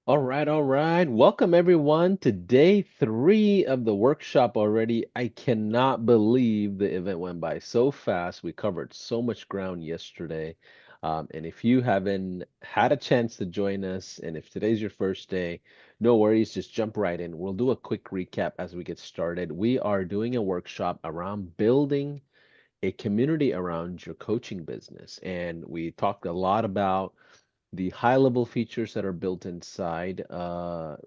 All right, all right. Welcome everyone to day three of the workshop already. I cannot believe the event went by so fast. We covered so much ground yesterday. And if you haven't had a chance to join us, and if today's your first day, no worries, just jump right in. We'll do a quick recap as we get started. We are doing a workshop around building a community around your coaching business. And we talked a lot about the high level features that are built inside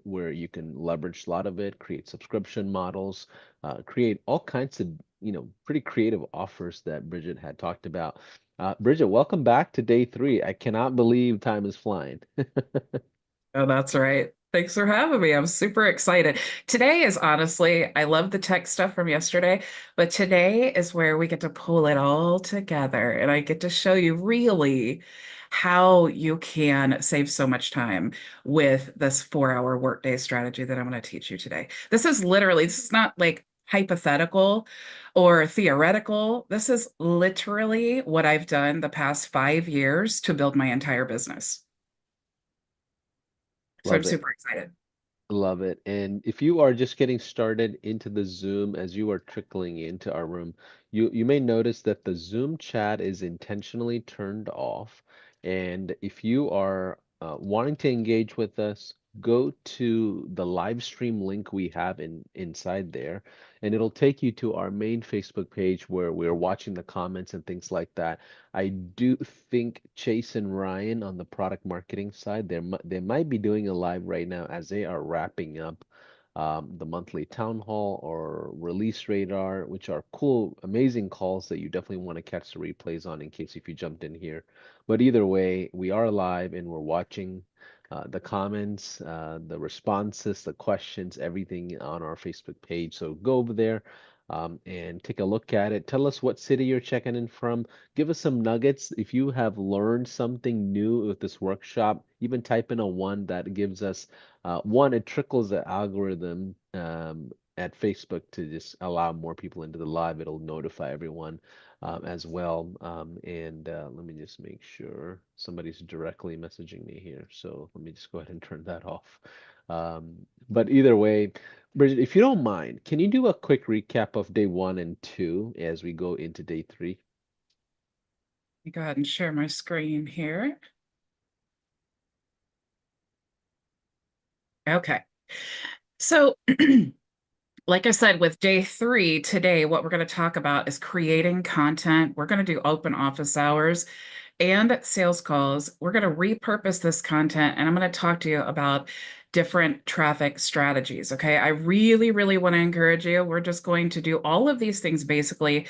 where you can leverage a lot of it, create subscription models, create all kinds of, pretty creative offers that Bridget had talked about. Bridget, welcome back to day three. I cannot believe time is flying. Oh, that's right. Thanks for having me. I'm super excited. Today is honestly, I love the tech stuff from yesterday, but today is where we get to pull it all together and I get to show you really how you can save so much time with this 4-hour workday strategy that I'm going to teach you today. This is not like hypothetical or theoretical. This is literally what I've done the past 5 years to build my entire business. So I'm Love it. super excited. Love it. And if you are just getting started into the Zoom as you are trickling into our room, you may notice that the Zoom chat is intentionally turned off. And if you are wanting to engage with us, go to the live stream link we have inside there, and it'll take you to our main Facebook page where we're watching the comments and things like that. I do think Chase and Ryan on the product marketing side, they might be doing a live right now as they are wrapping up the monthly town hall or release radar, which are cool, amazing calls that you definitely want to catch the replays on in case if you jumped in here. But either way, we are live and we're watching the comments, the responses, the questions, everything on our Facebook page. So go over there. And take a look at it. Tell us what city you're checking in from. Give us some nuggets. If you have learned something new with this workshop, even type in a one that gives us one, it trickles the algorithm at Facebook to just allow more people into the live. It'll notify everyone as well. And let me just make sure somebody's directly messaging me here. So let me just go ahead and turn that off. But either way, Bridget, if you don't mind, can you do a quick recap of day one and two as we go into day three? Go ahead and share my screen here. Okay. So, like I said, with day three today, what we're going to talk about is creating content. We're going to do open office hours and sales calls. We're going to repurpose this content, and I'm going to talk to you about different traffic strategies. Okay. I really, really want to encourage you. We're just going to do all of these things basically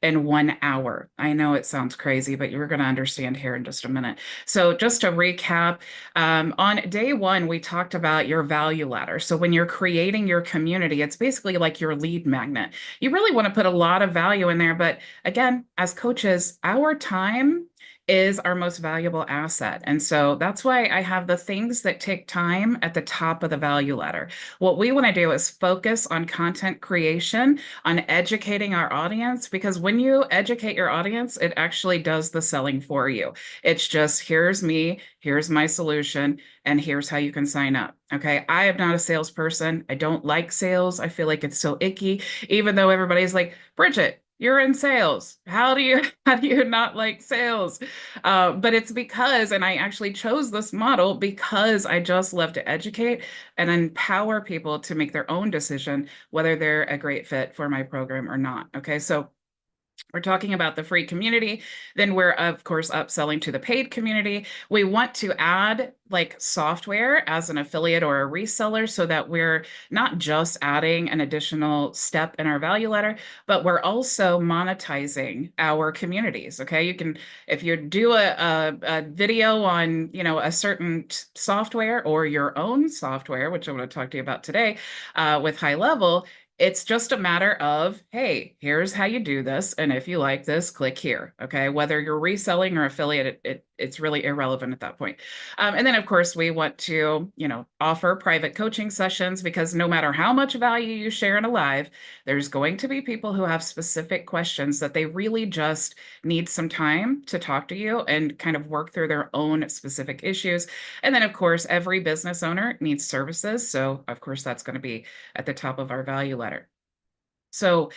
in 1 hour. I know it sounds crazy, but you're going to understand here in just a minute. So, just to recap, on day one, we talked about your value ladder. So, when you're creating your community, it's basically like your lead magnet. You really want to put a lot of value in there. But again, as coaches, our time is our most valuable asset. And so that's why I have the things that take time at the top of the value ladder. What we want to do is focus on content creation, on educating our audience, because when you educate your audience, it actually does the selling for you. It's just, here's me, here's my solution, and here's how you can sign up. Okay. I am not a salesperson. I don't like sales. I feel like it's so icky, even though everybody's like, Bridget, you're in sales. How do you how do you not like sales? But it's because, and I actually chose this model because I just love to educate and empower people to make their own decision whether they're a great fit for my program or not. Okay, so we're talking about the free community. Then we're, of course, upselling to the paid community. We want to add like software as an affiliate or a reseller so that we're not just adding an additional step in our value ladder, but we're also monetizing our communities. Okay. You can, if you do a video on, a certain software or your own software, which I'm going to talk to you about today with High Level, it's just a matter of, hey, here's how you do this. And if you like this, click here. Okay. Whether you're reselling or affiliate, it's really irrelevant at that point. And then, of course, we want to, offer private coaching sessions because no matter how much value you share in a live, there's going to be people who have specific questions that they really just need some time to talk to you and kind of work through their own specific issues. And then, of course, every business owner needs services. So, of course, that's going to be at the top of our value ladder. So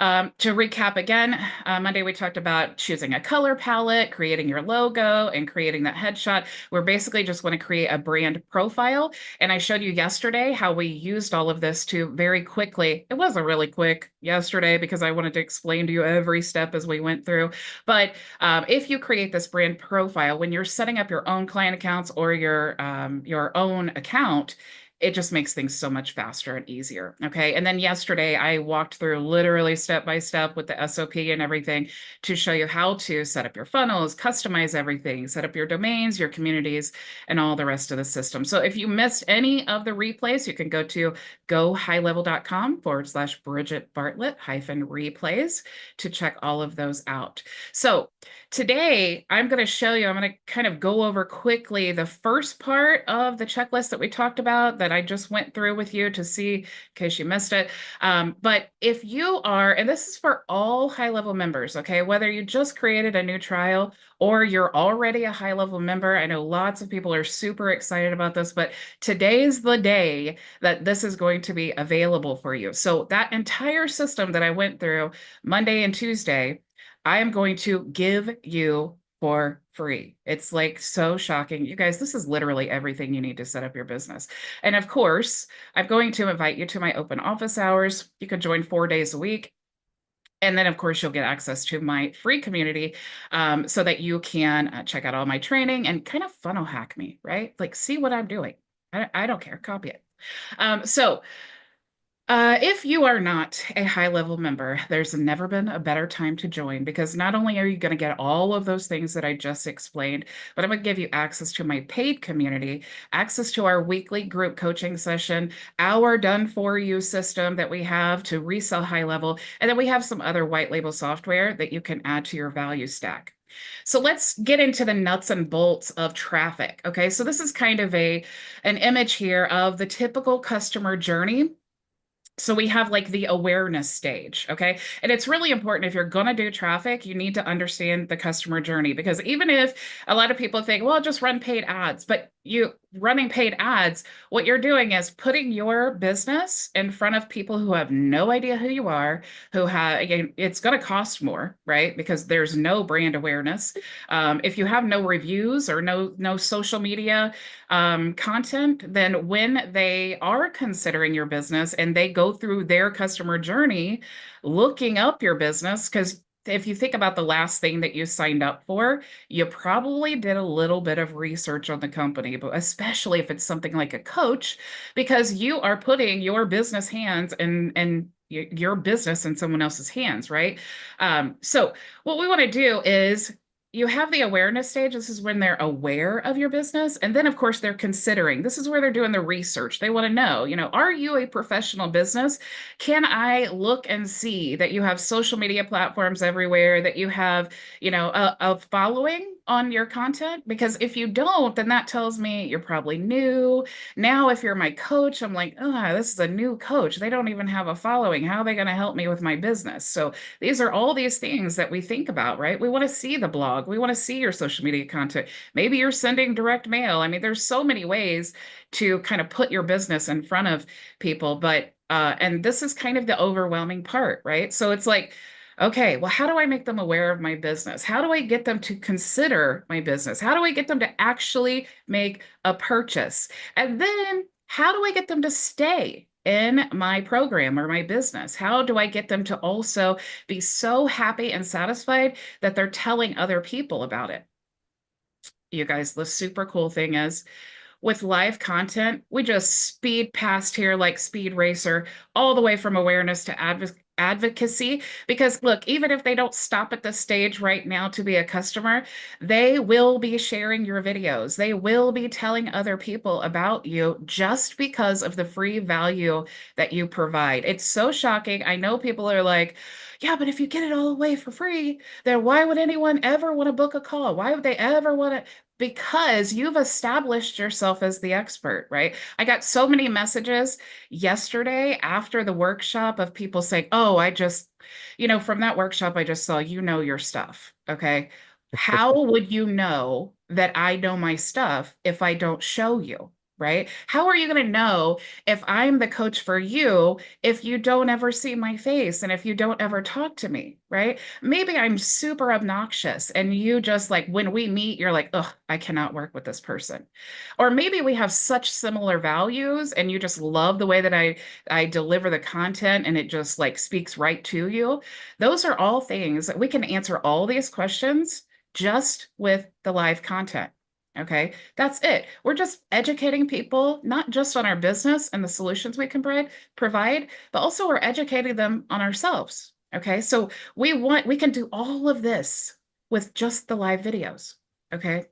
to recap again, Monday we talked about choosing a color palette, creating your logo, and creating that headshot. We're basically just want to create a brand profile. And I showed you yesterday how we used all of this to very quickly. It wasn't really quick yesterday because I wanted to explain to you every step as we went through. But if you create this brand profile, when you're setting up your own client accounts or your own account, it just makes things so much faster and easier. Okay. And then yesterday I walked through literally step by step with the SOP and everything to show you how to set up your funnels, customize everything, set up your domains, your communities, and all the rest of the system. So if you missed any of the replays, you can go to gohighlevel.com/Bridget Bartlett -replays to check all of those out. So today, I'm going to kind of go over quickly the first part of the checklist that we talked about that I just went through with you to see in case you missed it. But if you are, and this is for all high level members, okay, whether you just created a new trial or you're already a high level member, I know lots of people are super excited about this, but today's the day that this is going to be available for you. So that entire system that I went through Monday and Tuesday, I am going to give you for free. It's like so shocking. You guys, this is literally everything you need to set up your business. And of course, I'm going to invite you to my open office hours. You can join 4 days a week. And then, of course, you'll get access to my free community so that you can check out all my training and kind of funnel hack me, right? Like, see what I'm doing. I don't care. Copy it. So if you are not a high level member, there's never been a better time to join because not only are you going to get all of those things that I just explained, but I'm going to give you access to my paid community, access to our weekly group coaching session, our done for you system that we have to resell high level, and then we have some other white label software that you can add to your value stack. So let's get into the nuts and bolts of traffic. Okay, so this is kind of an image here of the typical customer journey. So we have like the awareness stage, okay? And it's really important if you're going to do traffic, you need to understand the customer journey because even if a lot of people think, well, just run paid ads, but you running paid ads, what you're doing is putting your business in front of people who have no idea who you are, who have, again, it's going to cost more, right? Because there's no brand awareness. If you have no reviews or no social media content, then when they are considering your business and they go through their customer journey, looking up your business, because if you think about the last thing that you signed up for, you probably did a little bit of research on the company, but especially if it's something like a coach, because you are putting your business hands and your business in someone else's hands, right? So what we want to do is you have the awareness stage. This is when they're aware of your business. And then, of course, they're considering. This is where they're doing the research. They want to know, are you a professional business? Can I look and see that you have social media platforms everywhere, that you have, a following on your content? Because if you don't, then that tells me you're probably new. Now, if you're my coach, I'm like, oh, this is a new coach. They don't even have a following. How are they going to help me with my business? So these are all these things that we think about, right? We want to see the blog. We want to see your social media content. Maybe you're sending direct mail. I mean, there's so many ways to kind of put your business in front of people, but and this is kind of the overwhelming part, right? So it's like, okay, well, how do I make them aware of my business? How do I get them to consider my business? How do I get them to actually make a purchase? And then how do I get them to stay in my program or my business? How do I get them to also be so happy and satisfied that they're telling other people about it? You guys, the super cool thing is with live content, we just speed past here like Speed Racer, all the way from awareness to advocacy. Because look, even if they don't stop at the stage right now to be a customer, they will be sharing your videos. They will be telling other people about you just because of the free value that you provide. It's so shocking. I know people are like, yeah, but if you get it all away for free, then why would anyone ever want to book a call? Why would they ever want to? Because you've established yourself as the expert, right? I got so many messages yesterday after the workshop of people saying, oh, from that workshop, I just saw you know your stuff. Okay. How would you know that I know my stuff if I don't show you? Right? How are you going to know if I'm the coach for you if you don't ever see my face and if you don't ever talk to me, right? Maybe I'm super obnoxious and you just like when we meet, you're like, oh, I cannot work with this person. Or maybe we have such similar values and you just love the way that I deliver the content and it just like speaks right to you. Those are all things that we can answer all these questions just with the live content. Okay, that's it. We're just educating people, not just on our business and the solutions we can provide, but also we're educating them on ourselves. Okay, so we can do all of this with just the live videos. Okay.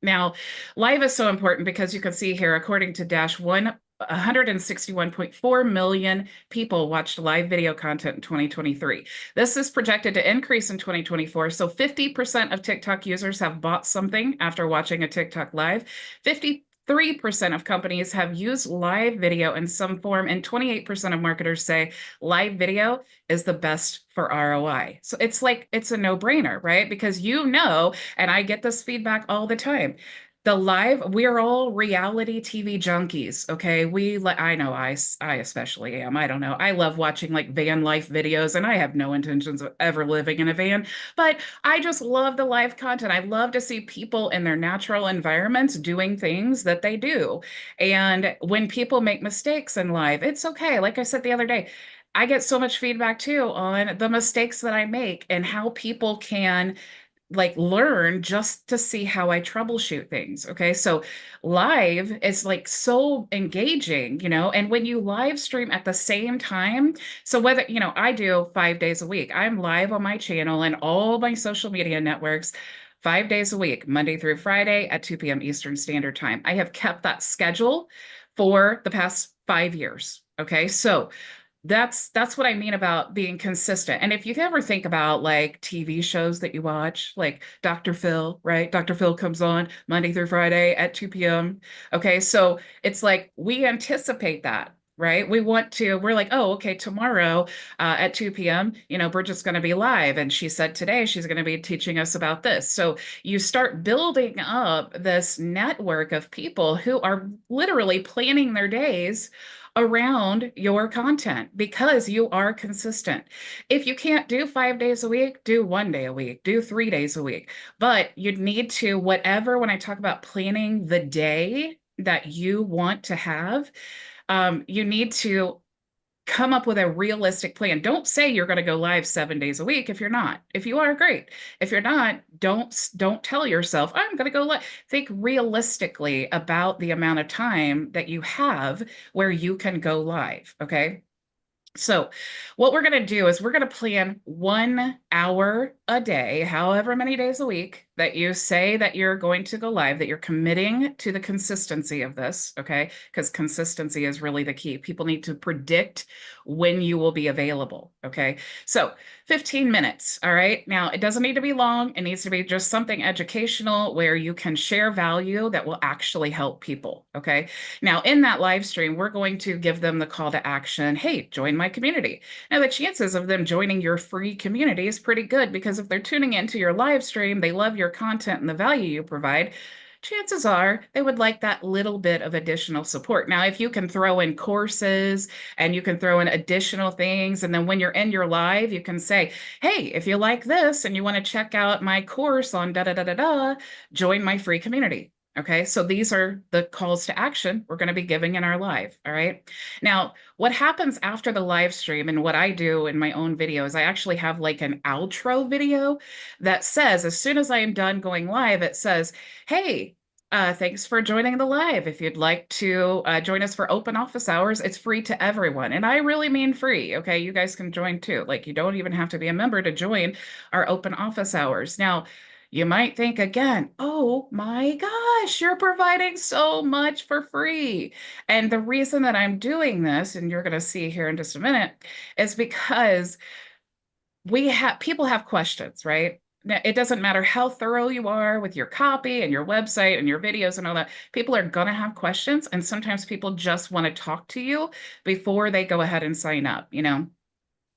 Now, live is so important because you can see here, according to Dash One, 161.4 million people watched live video content in 2023. This is projected to increase in 2024. So 50% of TikTok users have bought something after watching a TikTok live. 53% of companies have used live video in some form, and 28% of marketers say live video is the best for ROI. So it's a no-brainer, right? Because and I get this feedback all the time. We're all reality TV junkies, okay? I know I especially am. I don't know. I love watching like van life videos, and I have no intentions of ever living in a van, but I just love the live content. I love to see people in their natural environments doing things that they do. And when people make mistakes in live, it's okay. Like I said the other day, I get so much feedback too on the mistakes that I make and how people can like learn just to see how I troubleshoot things. Okay. So live is like so engaging, and when you live stream at the same time, so whether, I do 5 days a week, I'm live on my channel and all my social media networks 5 days a week, Monday through Friday at 2 p.m. Eastern Standard Time. I have kept that schedule for the past 5 years. Okay. So that's what I mean about being consistent. And if you ever think about like TV shows that you watch, like Dr. Phil, right? Dr. Phil comes on Monday through Friday at 2 p.m. Okay, so it's like we anticipate that, right? We're like, oh, okay, tomorrow at 2 p.m., Bridget's going to be live. And she said today she's going to be teaching us about this. So you start building up this network of people who are literally planning their days around your content because you are consistent. If you can't do 5 days a week, do 1 day a week, do 3 days a week. But you need to, when I talk about planning the day that you want to have, you need to come up with a realistic plan. Don't say you're going to go live 7 days a week if you're not. If you are, great. If you're not, don't tell yourself I'm going to go live. Think realistically about the amount of time that you have where you can go live. Okay. So, what we're going to do is we're going to plan 1 hour a day, however many days a week that you say that you're going to go live, that you're committing to the consistency of this, okay? Because consistency is really the key. People need to predict when you will be available, okay? So, 15 minutes, all right? Now, it doesn't need to be long. It needs to be just something educational where you can share value that will actually help people, okay? Now, in that live stream, we're going to give them the call to action. Hey, join my community. Now, the chances of them joining your free community is pretty good because if they're tuning into your live stream, they love your content and the value you provide, chances are they would like that little bit of additional support. Now, if you can throw in courses and you can throw in additional things, and then when you're in your live, you can say, hey, if you like this and you want to check out my course on da da da da da, join my free community. Okay, so these are the calls to action we're going to be giving in our live. All right. Now, what happens after the live stream and what I do in my own videos, I actually have like an outro video that says, as soon as I am done going live, it says, hey, thanks for joining the live. If you'd like to join us for open office hours, it's free to everyone. And I really mean free. Okay. You guys can join too. Like you don't even have to be a member to join our open office hours. Now, you might think again, oh my gosh, you're providing so much for free. And the reason that I'm doing this, and you're going to see here in just a minute, is because people have questions, right? Now, it doesn't matter how thorough you are with your copy and your website and your videos and all that. People are going to have questions, and sometimes people just want to talk to you before they go ahead and sign up.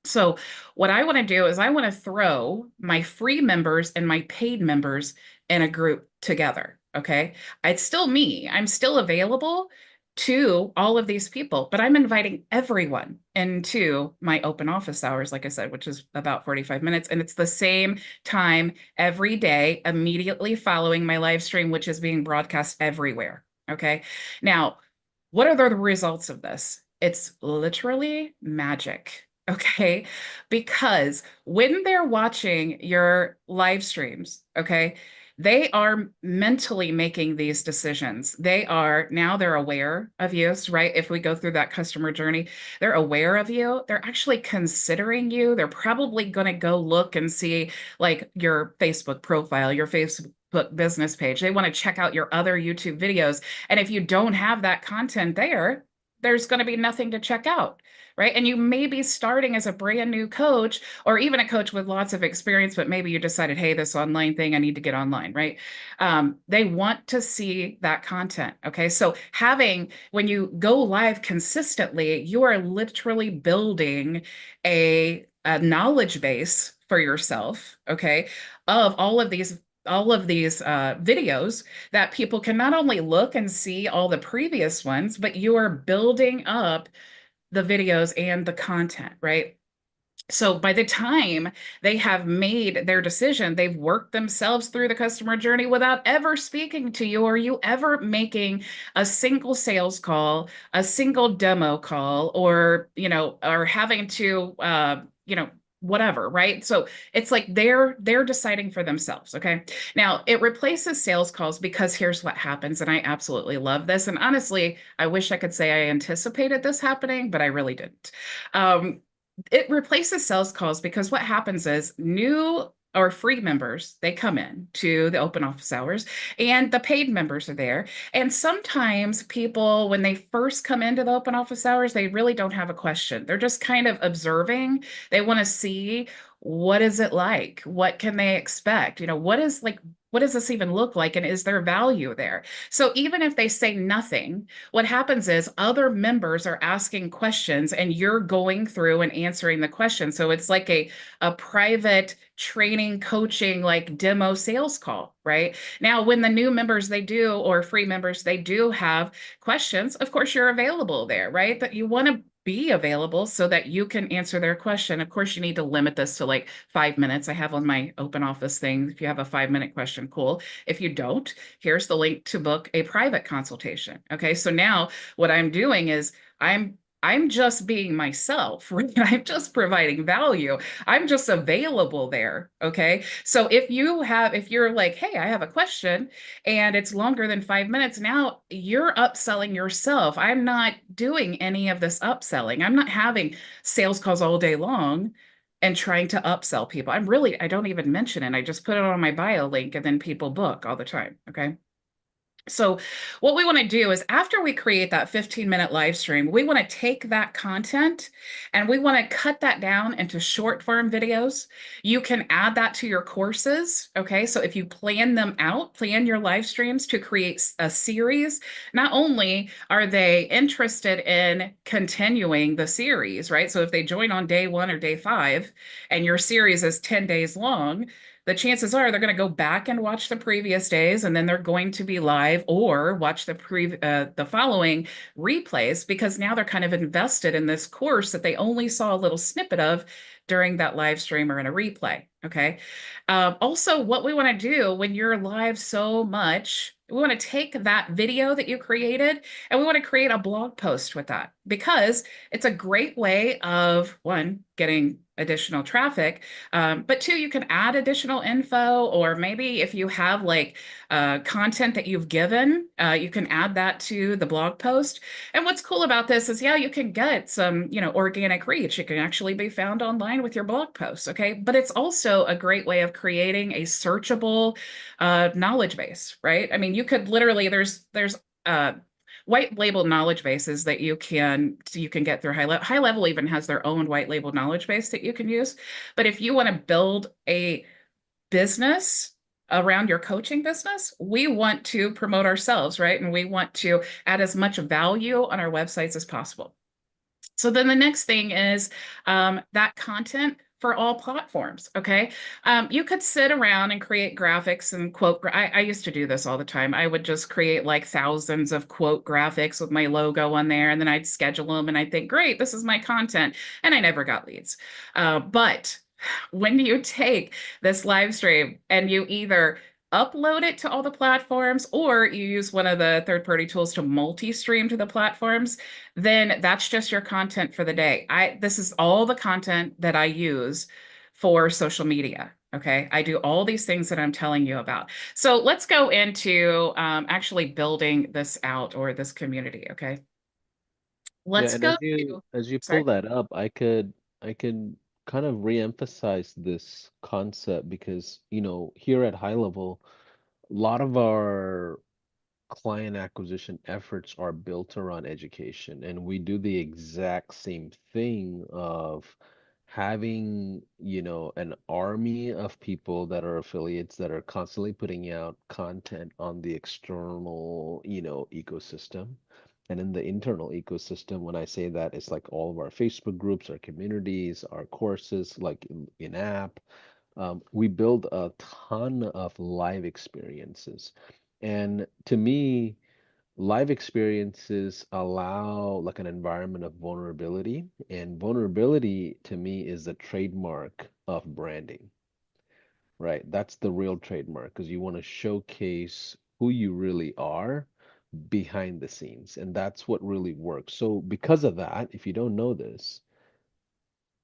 So what I want to do is I want to throw my free members and my paid members in a group together. Okay. It's still me. I'm still available to all of these people, but I'm inviting everyone into my open office hours, like I said, which is about 45 minutes. And it's the same time every day, immediately following my live stream, which is being broadcast everywhere. Okay. Now, what are the results of this? It's literally magic. Okay. Because when they're watching your live streams, okay, they are mentally making these decisions. They're aware of you, right? If we go through that customer journey, they're aware of you. They're actually considering you. They're probably going to go look and see like your Facebook profile, your Facebook business page. They want to check out your other YouTube videos. And if you don't have that content there, there's going to be nothing to check out, right? And you may be starting as a brand new coach or even a coach with lots of experience, but maybe you decided, hey, this online thing, I need to get online, right? They want to see that content. Okay. So when you go live consistently, you are literally building a knowledge base for yourself, okay, of all of these videos that people can not only look and see all the previous ones, but you are building up the videos and the content, right? So by the time they have made their decision, they've worked themselves through the customer journey without ever speaking to you or you ever making a single sales call, a single demo call, or having to, whatever, right? So it's like they're deciding for themselves. Okay. Now it replaces sales calls because here's what happens, and I absolutely love this. And honestly, I wish I could say I anticipated this happening, but I really didn't. It replaces sales calls because what happens is new or free members, they come in to the open office hours and the paid members are there. And sometimes people, when they first come into the open office hours, they really don't have a question. They're just kind of observing. They want to see, what is it like? What can they expect? What does this even look like? And is there value there? So even if they say nothing, what happens is other members are asking questions and you're going through and answering the questions. So it's like a private training, coaching, like demo sales call, right? Now, when the new members they do, or free members, they do have questions, of course, you're available there, right? But you want to be available so that you can answer their question. Of course, you need to limit this to like 5 minutes. I have on my open office thing. If you have a 5-minute question, cool. If you don't, here's the link to book a private consultation. Okay. So now what I'm doing is I'm just being myself, right? I'm just providing value. I'm just available there. Okay. So if you're like, hey, I have a question and it's longer than 5 minutes, now you're upselling yourself. I'm not doing any of this upselling. I'm not having sales calls all day long and trying to upsell people. I don't even mention it. I just put it on my bio link and then people book all the time. Okay. So what we want to do is after we create that 15-minute live stream, we want to take that content and we want to cut that down into short form videos. You can add that to your courses. Okay. So if you plan your live streams to create a series, not only are they interested in continuing the series, right? So if they join on day 1 or day 5 and your series is 10 days long, the chances are they're going to go back and watch the previous days, and then they're going to be live or watch the following replays because now they're kind of invested in this course that they only saw a little snippet of during that live stream or in a replay. Okay. Also, what we want to do when you're live so much, we want to take that video that you created and we want to create a blog post with that because it's a great way of one, getting additional traffic, but two, you can add additional info, or maybe if you have like content that you've given, you can add that to the blog post. And what's cool about this is, yeah, you can get some, organic reach. It can actually be found online with your blog posts. Okay. But it's also a great way of creating a searchable knowledge base, right? I mean, you could literally, there's uh, white label knowledge bases that you can get through high level even has their own white label knowledge base that you can use. But if you want to build a business around your coaching business, we want to promote ourselves, right? And we want to add as much value on our websites as possible. So then the next thing is that content for all platforms. Okay. You could sit around and create graphics and quote. I used to do this all the time. I would just create like thousands of quote graphics with my logo on there, and then I'd schedule them and I'd think, great, this is my content. And I never got leads. But when you take this live stream and you either upload it to all the platforms or you use one of the third-party tools to multi-stream to the platforms, then that's just your content for the day. This is all the content that I use for social media. Okay. I do all these things that I'm telling you about. So let's go into actually building this out or this community. Okay. Yeah, Let's and go to, as you pull sorry. that up, I could kind of re-emphasize this concept because, here at High Level, a lot of our client acquisition efforts are built around education, and we do the exact same thing of having, an army of people that are affiliates that are constantly putting out content on the external, ecosystem. And in the internal ecosystem, when I say that, it's like all of our Facebook groups, our communities, our courses, like in app. We build a ton of live experiences. And to me, live experiences allow like an environment of vulnerability. And vulnerability to me is the trademark of branding, right? That's the real trademark because you want to showcase who you really are behind the scenes. And that's what really works. So, because of that, if you don't know this,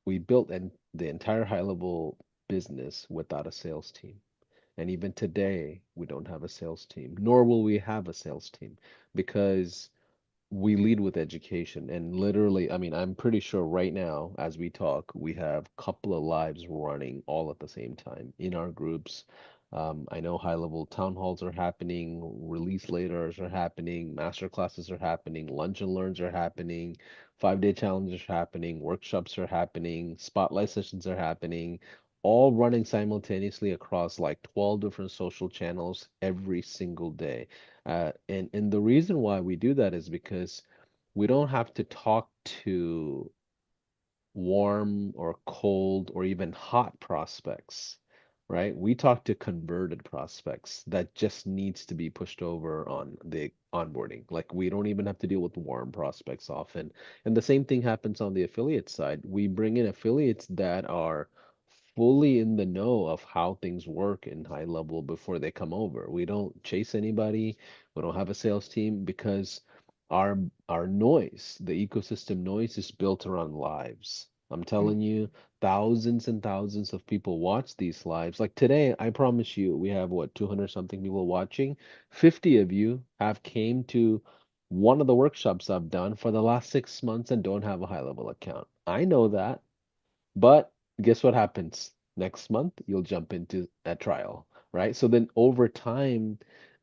we built the entire high level business without a sales team. And even today, we don't have a sales team, nor will we have a sales team because we lead with education. And literally, I mean, I'm pretty sure right now, as we talk, we have a couple of lives running all at the same time in our groups. I know high level town halls are happening, release laters are happening, master classes are happening, lunch and learns are happening, 5-day challenges are happening, workshops are happening, spotlight sessions are happening, all running simultaneously across like 12 different social channels every single day. And the reason why we do that is because we don't have to talk to warm or cold or even hot prospects, right? We talk to converted prospects that just needs to be pushed over on the onboarding. Like we don't even have to deal with warm prospects often. And the same thing happens on the affiliate side. We bring in affiliates that are fully in the know of how things work in high level before they come over. We don't chase anybody. We don't have a sales team because our our noise, the ecosystem noise is built around lives. I'm telling you, thousands and thousands of people watch these lives. Like today, I promise you, we have what, 200 something people watching. 50 of you have came to one of the workshops I've done for the last 6 months and don't have a high level account. I know that. But guess what happens? Next month, you'll jump into a trial, right? So then over time,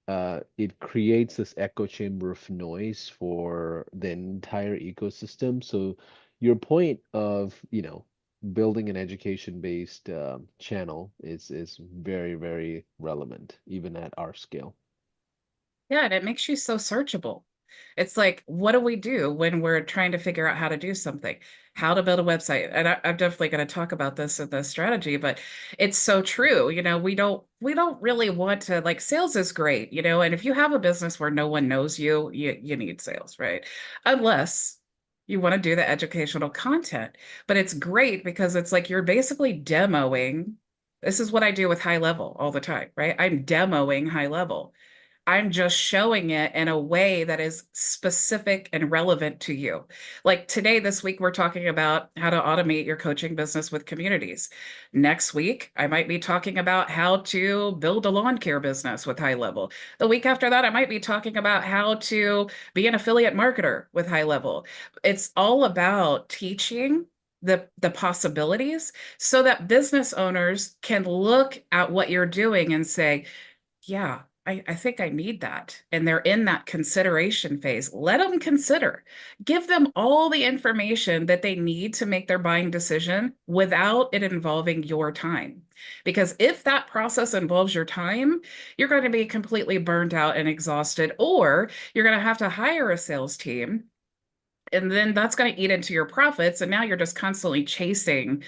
it creates this echo chamber of noise for the entire ecosystem. So your point of, building an education-based channel is very, very relevant, even at our scale. Yeah, and it makes you so searchable. It's like, what do we do when we're trying to figure out how to do something, how to build a website? And I'm definitely going to talk about this in the strategy, but it's so true. We don't really want to like sales is great, and if you have a business where no one knows you, you need sales, right? Unless you want to do the educational content. But it's great because it's like you're basically demoing. This is what I do with high level all the time, right? I'm demoing high level. I'm just showing it in a way that is specific and relevant to you. Like today, this week, we're talking about how to automate your coaching business with communities. Next week, I might be talking about how to build a lawn care business with high level. The week after that, I might be talking about how to be an affiliate marketer with high level. It's all about teaching the possibilities so that business owners can look at what you're doing and say, yeah, I think I need that. And they're in that consideration phase. Let them consider. Give them all the information that they need to make their buying decision without it involving your time. Because if that process involves your time, you're going to be completely burned out and exhausted, or you're going to have to hire a sales team, and then that's going to eat into your profits, and now you're just constantly chasing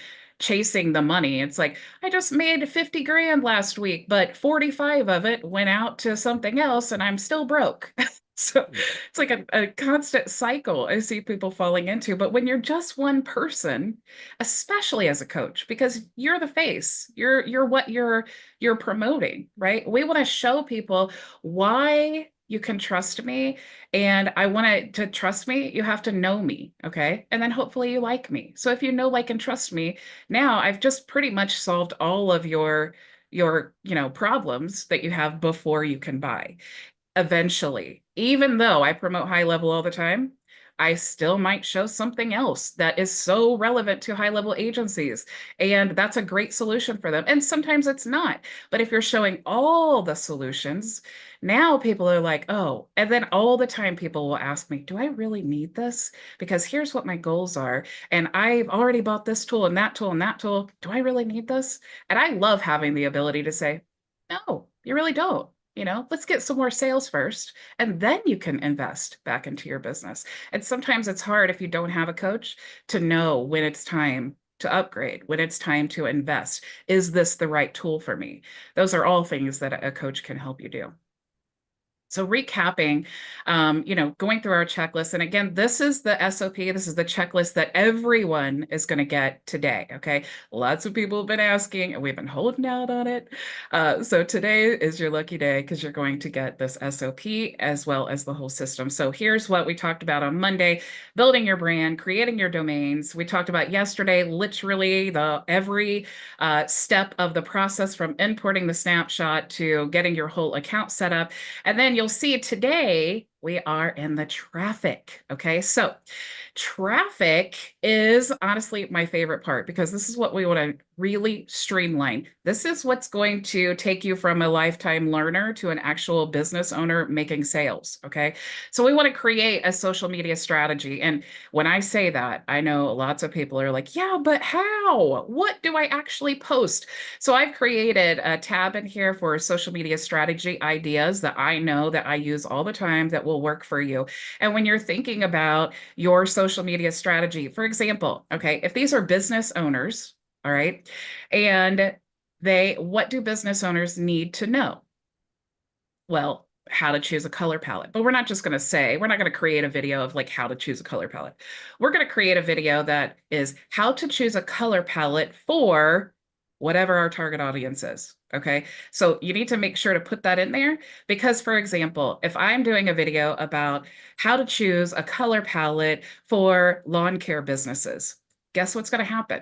the money. It's like, I just made 50 grand last week, but 45 of it went out to something else and I'm still broke. So Mhm. it's like a constant cycle I see people falling into. But when you're just one person, especially as a coach, because you're the face, you're what you're promoting, right? We want to show people why you can trust me, and I want to trust me, you have to know me, okay? And then hopefully you like me. So if you know, like, and trust me, now I've just pretty much solved all of your problems that you have before you can buy. Eventually, even though I promote HighLevel all the time, I still might show something else that is so relevant to HighLevel agencies. And that's a great solution for them. And sometimes it's not. But if you're showing all the solutions, now people are like, oh, and then all the time people will ask me, do I really need this? Because here's what my goals are. And I've already bought this tool and that tool and that tool. Do I really need this? And I love having the ability to say, no, you really don't. Let's get some more sales first, and then you can invest back into your business. And sometimes it's hard if you don't have a coach to know when it's time to upgrade, when it's time to invest. Is this the right tool for me? Those are all things that a coach can help you do. So recapping, going through our checklist, and again, this is the SOP. This is the checklist that everyone is going to get today. Okay, lots of people have been asking, and we've been holding out on it. So today is your lucky day because you're going to get this SOP as well as the whole system. So here's what we talked about on Monday: building your brand, creating your domains. We talked about yesterday, literally the every step of the process from importing the snapshot to getting your whole account set up. And then you'll see today we are in the traffic. Okay. So traffic is honestly my favorite part because this is what we want to really streamline. This is what's going to take you from a lifetime learner to an actual business owner making sales. Okay. So we want to create a social media strategy. And when I say that, I know lots of people are like, yeah, but how? What do I actually post? So I've created a tab in here for social media strategy ideas that I know that I use all the time that will work for you. And when you're thinking about your social media strategy, for example, okay, if these are business owners, all right, and what do business owners need to know? Well, how to choose a color palette. But we're not just going to say, we're not going to create a video of like how to choose a color palette. We're going to create a video that is how to choose a color palette for whatever our target audience is. Okay. So you need to make sure to put that in there because, for example, if I'm doing a video about how to choose a color palette for lawn care businesses, guess what's going to happen?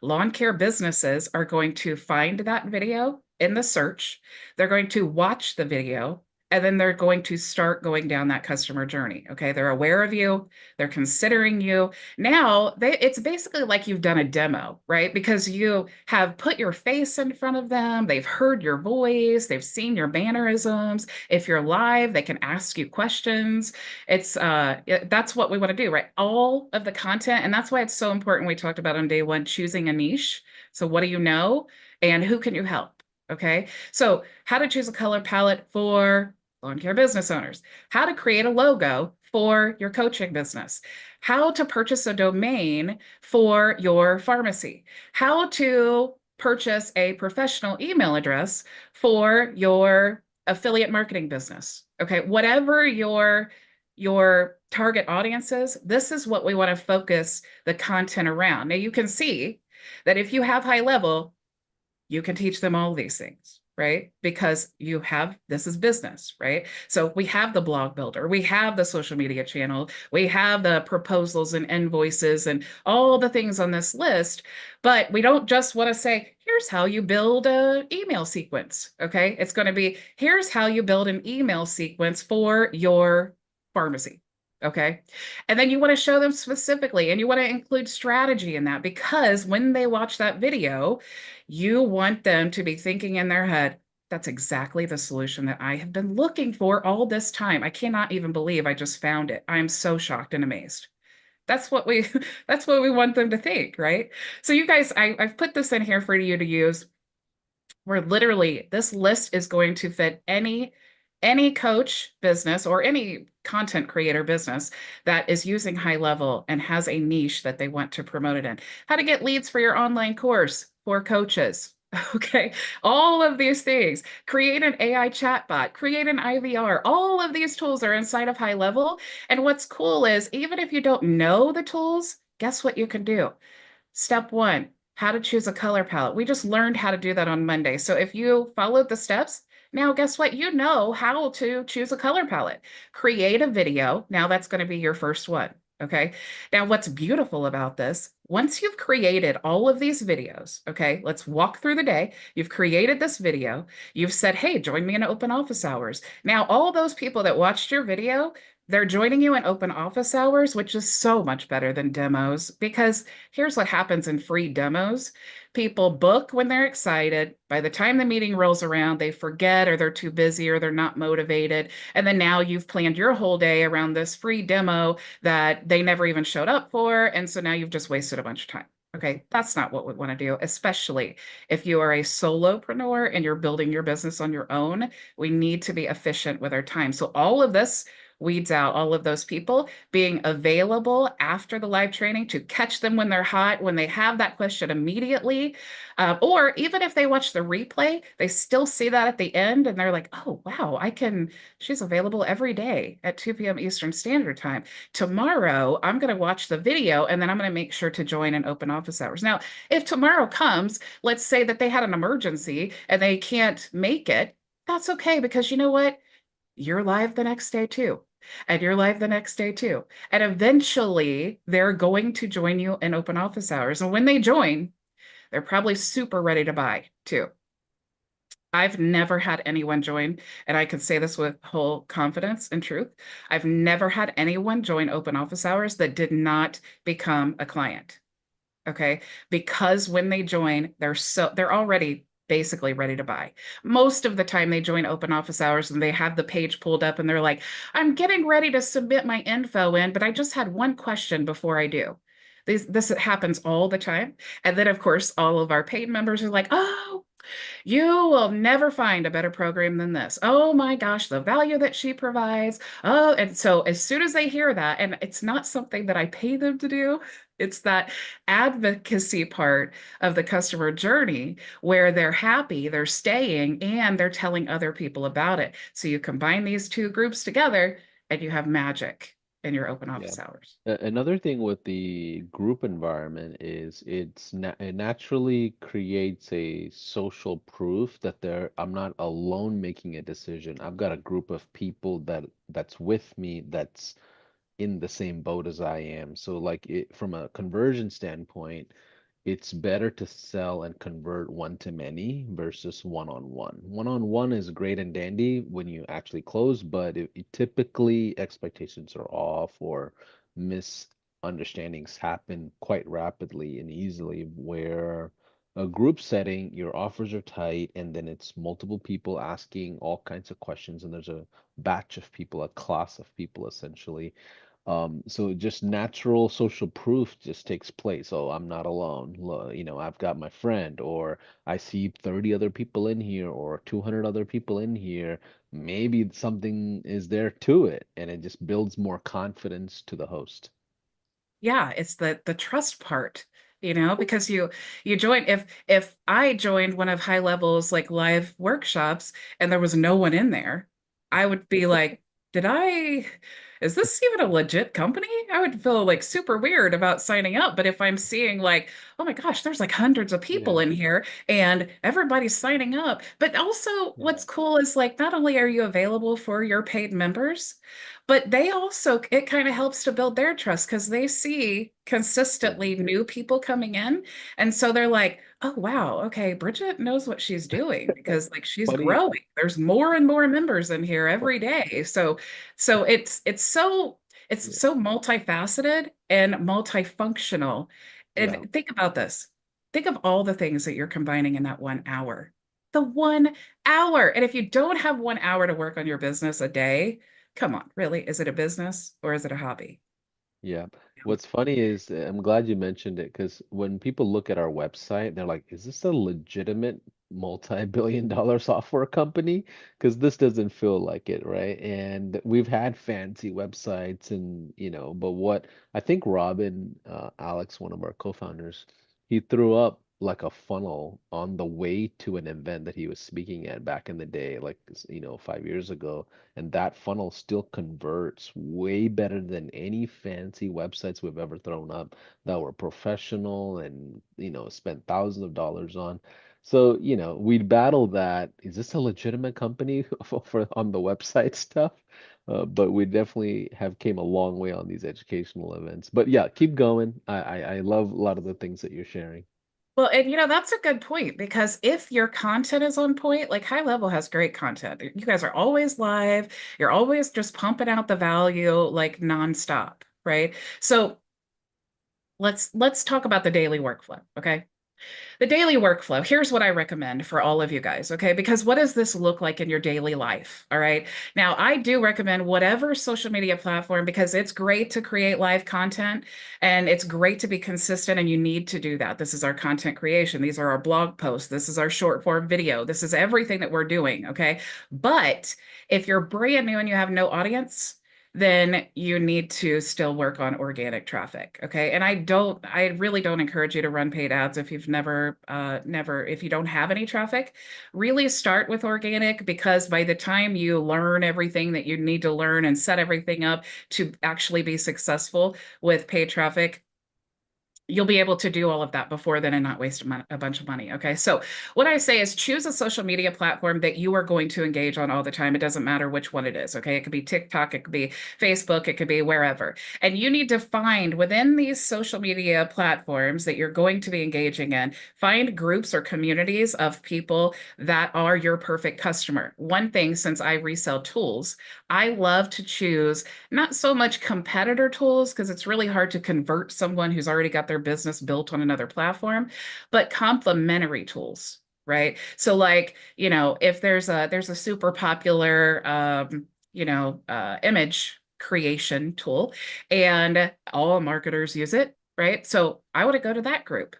Lawn care businesses are going to find that video in the search. They're going to watch the video, and then they're going to start going down that customer journey. Okay. They're aware of you. They're considering you. Now it's basically like you've done a demo, right? Because you have put your face in front of them. They've heard your voice. They've seen your mannerisms. If you're live, they can ask you questions. That's what we want to do, right? All of the content. And that's why it's so important. We talked about on day one, choosing a niche. So what do you know? And who can you help? Okay. So how to choose a color palette for lawn care business owners, how to create a logo for your coaching business, how to purchase a domain for your pharmacy, how to purchase a professional email address for your affiliate marketing business. Okay, whatever your target audience is, this is what we want to focus the content around. Now you can see that if you have HighLevel, you can teach them all these things, right? Because this is business, right? So we have the blog builder, we have the social media channel, we have the proposals and invoices and all the things on this list, but we don't just want to say, here's how you build an email sequence, okay? It's going to be, here's how you build an email sequence for your pharmacy. Okay. And then you want to show them specifically and you want to include strategy in that because when they watch that video, you want them to be thinking in their head, That's exactly the solution that I have been looking for all this time. I cannot even believe I just found it. I am so shocked and amazed. That's what we that's what we want them to think, right? So you guys, I've put this in here for you to use, where literally this list is going to fit any coach business or any content creator business that is using HighLevel and has a niche that they want to promote it in. How to get leads for your online course for coaches. Okay, all of these things. Create an AI chatbot, create an IVR. All of these tools are inside of HighLevel. And what's cool is even if you don't know the tools, guess what you can do? Step one, how to choose a color palette. We just learned how to do that on Monday. So if you followed the steps, now guess what? You know how to choose a color palette. Create a video. Now that's going to be your first one. Okay. Now, what's beautiful about this, once you've created all of these videos, okay, let's walk through the day. You've created this video. You've said, hey, join me in open office hours. Now, all those people that watched your video, they're joining you in open office hours, which is so much better than demos because here's what happens in free demos. People book when they're excited. By the time the meeting rolls around, they forget or they're too busy or they're not motivated. And then now you've planned your whole day around this free demo that they never even showed up for. And so now you've just wasted a bunch of time. Okay, that's not what we want to do, especially if you are a solopreneur and you're building your business on your own. We need to be efficient with our time. So all of this weeds out all of those people being available after the live training to catch them when they're hot, when they have that question immediately. Or even if they watch the replay, they still see that at the end and they're like, oh, wow, she's available every day at 2 p.m. Eastern Standard Time. Tomorrow, I'm going to watch the video and then I'm going to make sure to join in open office hours. Now, if tomorrow comes, let's say that they had an emergency and they can't make it, that's okay because you know what? You're live the next day too. And you're live the next day too. And eventually they're going to join you in open office hours. And when they join, they're probably super ready to buy too. I've never had anyone join, and I can say this with whole confidence and truth. I've never had anyone join open office hours that did not become a client. Okay, because when they join, they're already basically ready to buy. Most of the time they join open office hours and they have the page pulled up and they're like, I'm getting ready to submit my info in, but I just had one question before I do. This happens all the time. And then, of course, all of our paid members are like, oh, you will never find a better program than this. Oh my gosh, the value that she provides. Oh, and so as soon as they hear that, and it's not something that I pay them to do, it's that advocacy part of the customer journey where they're happy, they're staying, and they're telling other people about it. So you combine these two groups together and you have magic in your open Yeah. office hours. Another thing with the group environment is it naturally creates a social proof that I'm not alone making a decision. I've got a group of people that's with me that's in the same boat as I am. So like from a conversion standpoint, it's better to sell and convert one to many versus one on one. One on one is great and dandy when you actually close, but typically expectations are off or misunderstandings happen quite rapidly and easily. Where a group setting, your offers are tight, and then it's multiple people asking all kinds of questions, and there's a batch of people, a class of people essentially. So just natural social proof just takes place. Oh, I'm not alone. I've got my friend, or I see 30 other people in here, or 200 other people in here. Maybe something is there to it, and it just builds more confidence to the host. Yeah, it's the trust part, because you join, if I joined one of HighLevel's like live workshops and there was no one in there, I would be like, did I is this even a legit company? I would feel like super weird about signing up. But if I'm seeing like, oh my gosh, there's like hundreds of people Yeah, in here and everybody's signing up. But also yeah, what's cool is like not only are you available for your paid members, but they also, it kind of helps to build their trust because they see yeah. consistently new people coming in. And so they're like, oh, wow, okay, Bridget knows what she's doing because like she's Funny. growing. There's more and more members in here every day. So it's Yeah. so multifaceted and multifunctional. Yeah. And think about this. Think of all the things that you're combining in that 1 hour. The 1 hour. And if you don't have 1 hour to work on your business a day, come on, really? Is it a business or is it a hobby? Yeah. What's funny is I'm glad you mentioned it because when people look at our website, they're like, is this a legitimate multi-billion dollar software company? Because this doesn't feel like it, right? And we've had fancy websites and, but what I think Robin, Alex, one of our co-founders, he threw up like a funnel on the way to an event that he was speaking at back in the day, like, 5 years ago. And that funnel still converts way better than any fancy websites we've ever thrown up that were professional and, spent thousands of dollars on. So, we'd battle that. Is this a legitimate company for on the website stuff? But we definitely have came a long way on these educational events. But yeah, keep going. I love a lot of the things that you're sharing. Well, and that's a good point because if your content is on point, like High Level has great content. You guys are always live, you're always just pumping out the value like nonstop, right? So let's talk about the daily workflow, okay? The daily workflow. Here's what I recommend for all of you guys, okay? Because what does this look like in your daily life? All right. Now, I do recommend whatever social media platform because it's great to create live content and it's great to be consistent, and you need to do that. This is our content creation. These are our blog posts. This is our short form video. This is everything that we're doing, okay? But if you're brand new and you have no audience, then you need to still work on organic traffic. Okay. And I really don't encourage you to run paid ads if you've if you don't have any traffic. Really start with organic because by the time you learn everything that you need to learn and set everything up to actually be successful with paid traffic, you'll be able to do all of that before then and not waste a bunch of money. Okay. So, what I say is choose a social media platform that you are going to engage on all the time. It doesn't matter which one it is. Okay. It could be TikTok, it could be Facebook, it could be wherever. And you need to find within these social media platforms that you're going to be engaging in, find groups or communities of people that are your perfect customer. One thing, since I resell tools, I love to choose not so much competitor tools because it's really hard to convert someone who's already got their business built on another platform, but complementary tools, right? So like, if there's a super popular image creation tool and all marketers use it, right? So I want to go to that group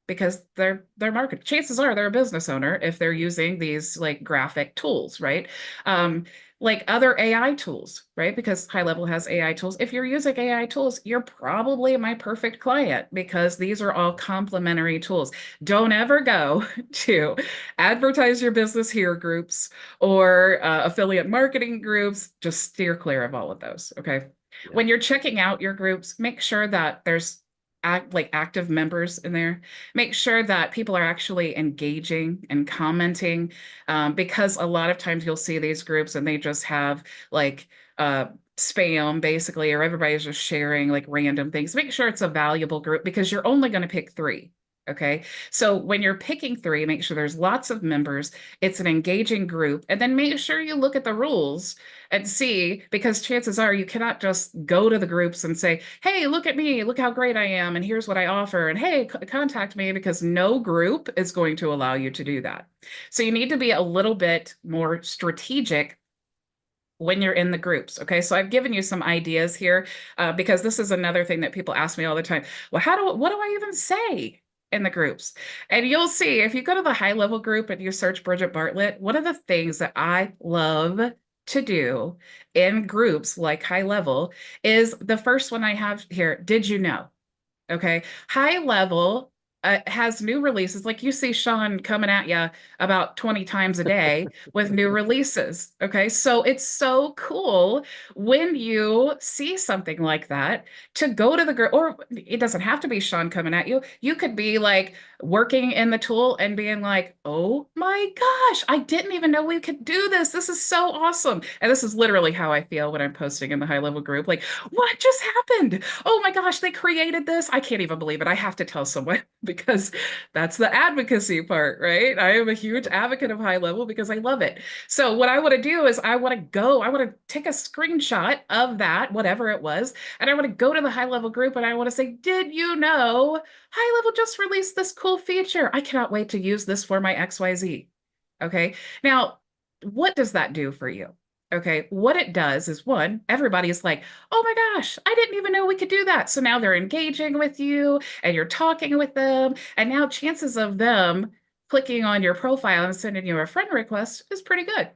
because they're market chances are they're a business owner if they're using these like graphic tools, right? Um, like other AI tools, right? Because High Level has AI tools. If you're using AI tools, you're probably my perfect client because these are all complementary tools. Don't ever go to advertise your business here groups or affiliate marketing groups. Just steer clear of all of those. Okay. Yeah. When you're checking out your groups, make sure that there's active members in there. Make sure that people are actually engaging and commenting, because a lot of times you'll see these groups and they just have like spam basically, or everybody's just sharing like random things. Make sure it's a valuable group because you're only going to pick three. Okay. So when you're picking three, make sure there's lots of members. It's an engaging group. And then make sure you look at the rules and see, because chances are you cannot just go to the groups and say, hey, look at me, look how great I am, and here's what I offer, and hey, contact me, because no group is going to allow you to do that. So you need to be a little bit more strategic when you're in the groups. Okay, so I've given you some ideas here because this is another thing that people ask me all the time. Well, what do I even say in the groups? And you'll see if you go to the High Level group and you search Bridget Bartlett, one of the things that I love to do in groups like High Level is the first one I have here. Did you know? Okay. High Level has new releases. Like you see Sean coming at you about 20 times a day with new releases. Okay. So it's so cool when you see something like that to go to the group, or it doesn't have to be Sean coming at you. You could be like working in the tool and being like, oh my gosh, I didn't even know we could do this. This is so awesome. And this is literally how I feel when I'm posting in the High Level group. Like, what just happened? Oh my gosh, they created this. I can't even believe it. I have to tell someone because that's the advocacy part, right? I am a huge advocate of High Level because I love it. So what I want to do is I want to take a screenshot of that, whatever it was, and I want to go to the High Level group and I want to say, did you know High Level just released this cool feature? I cannot wait to use this for my XYZ. Okay. Now, what does that do for you? Okay. What it does is one, everybody's like, oh my gosh, I didn't even know we could do that. So now they're engaging with you and you're talking with them. And now chances of them clicking on your profile and sending you a friend request is pretty good.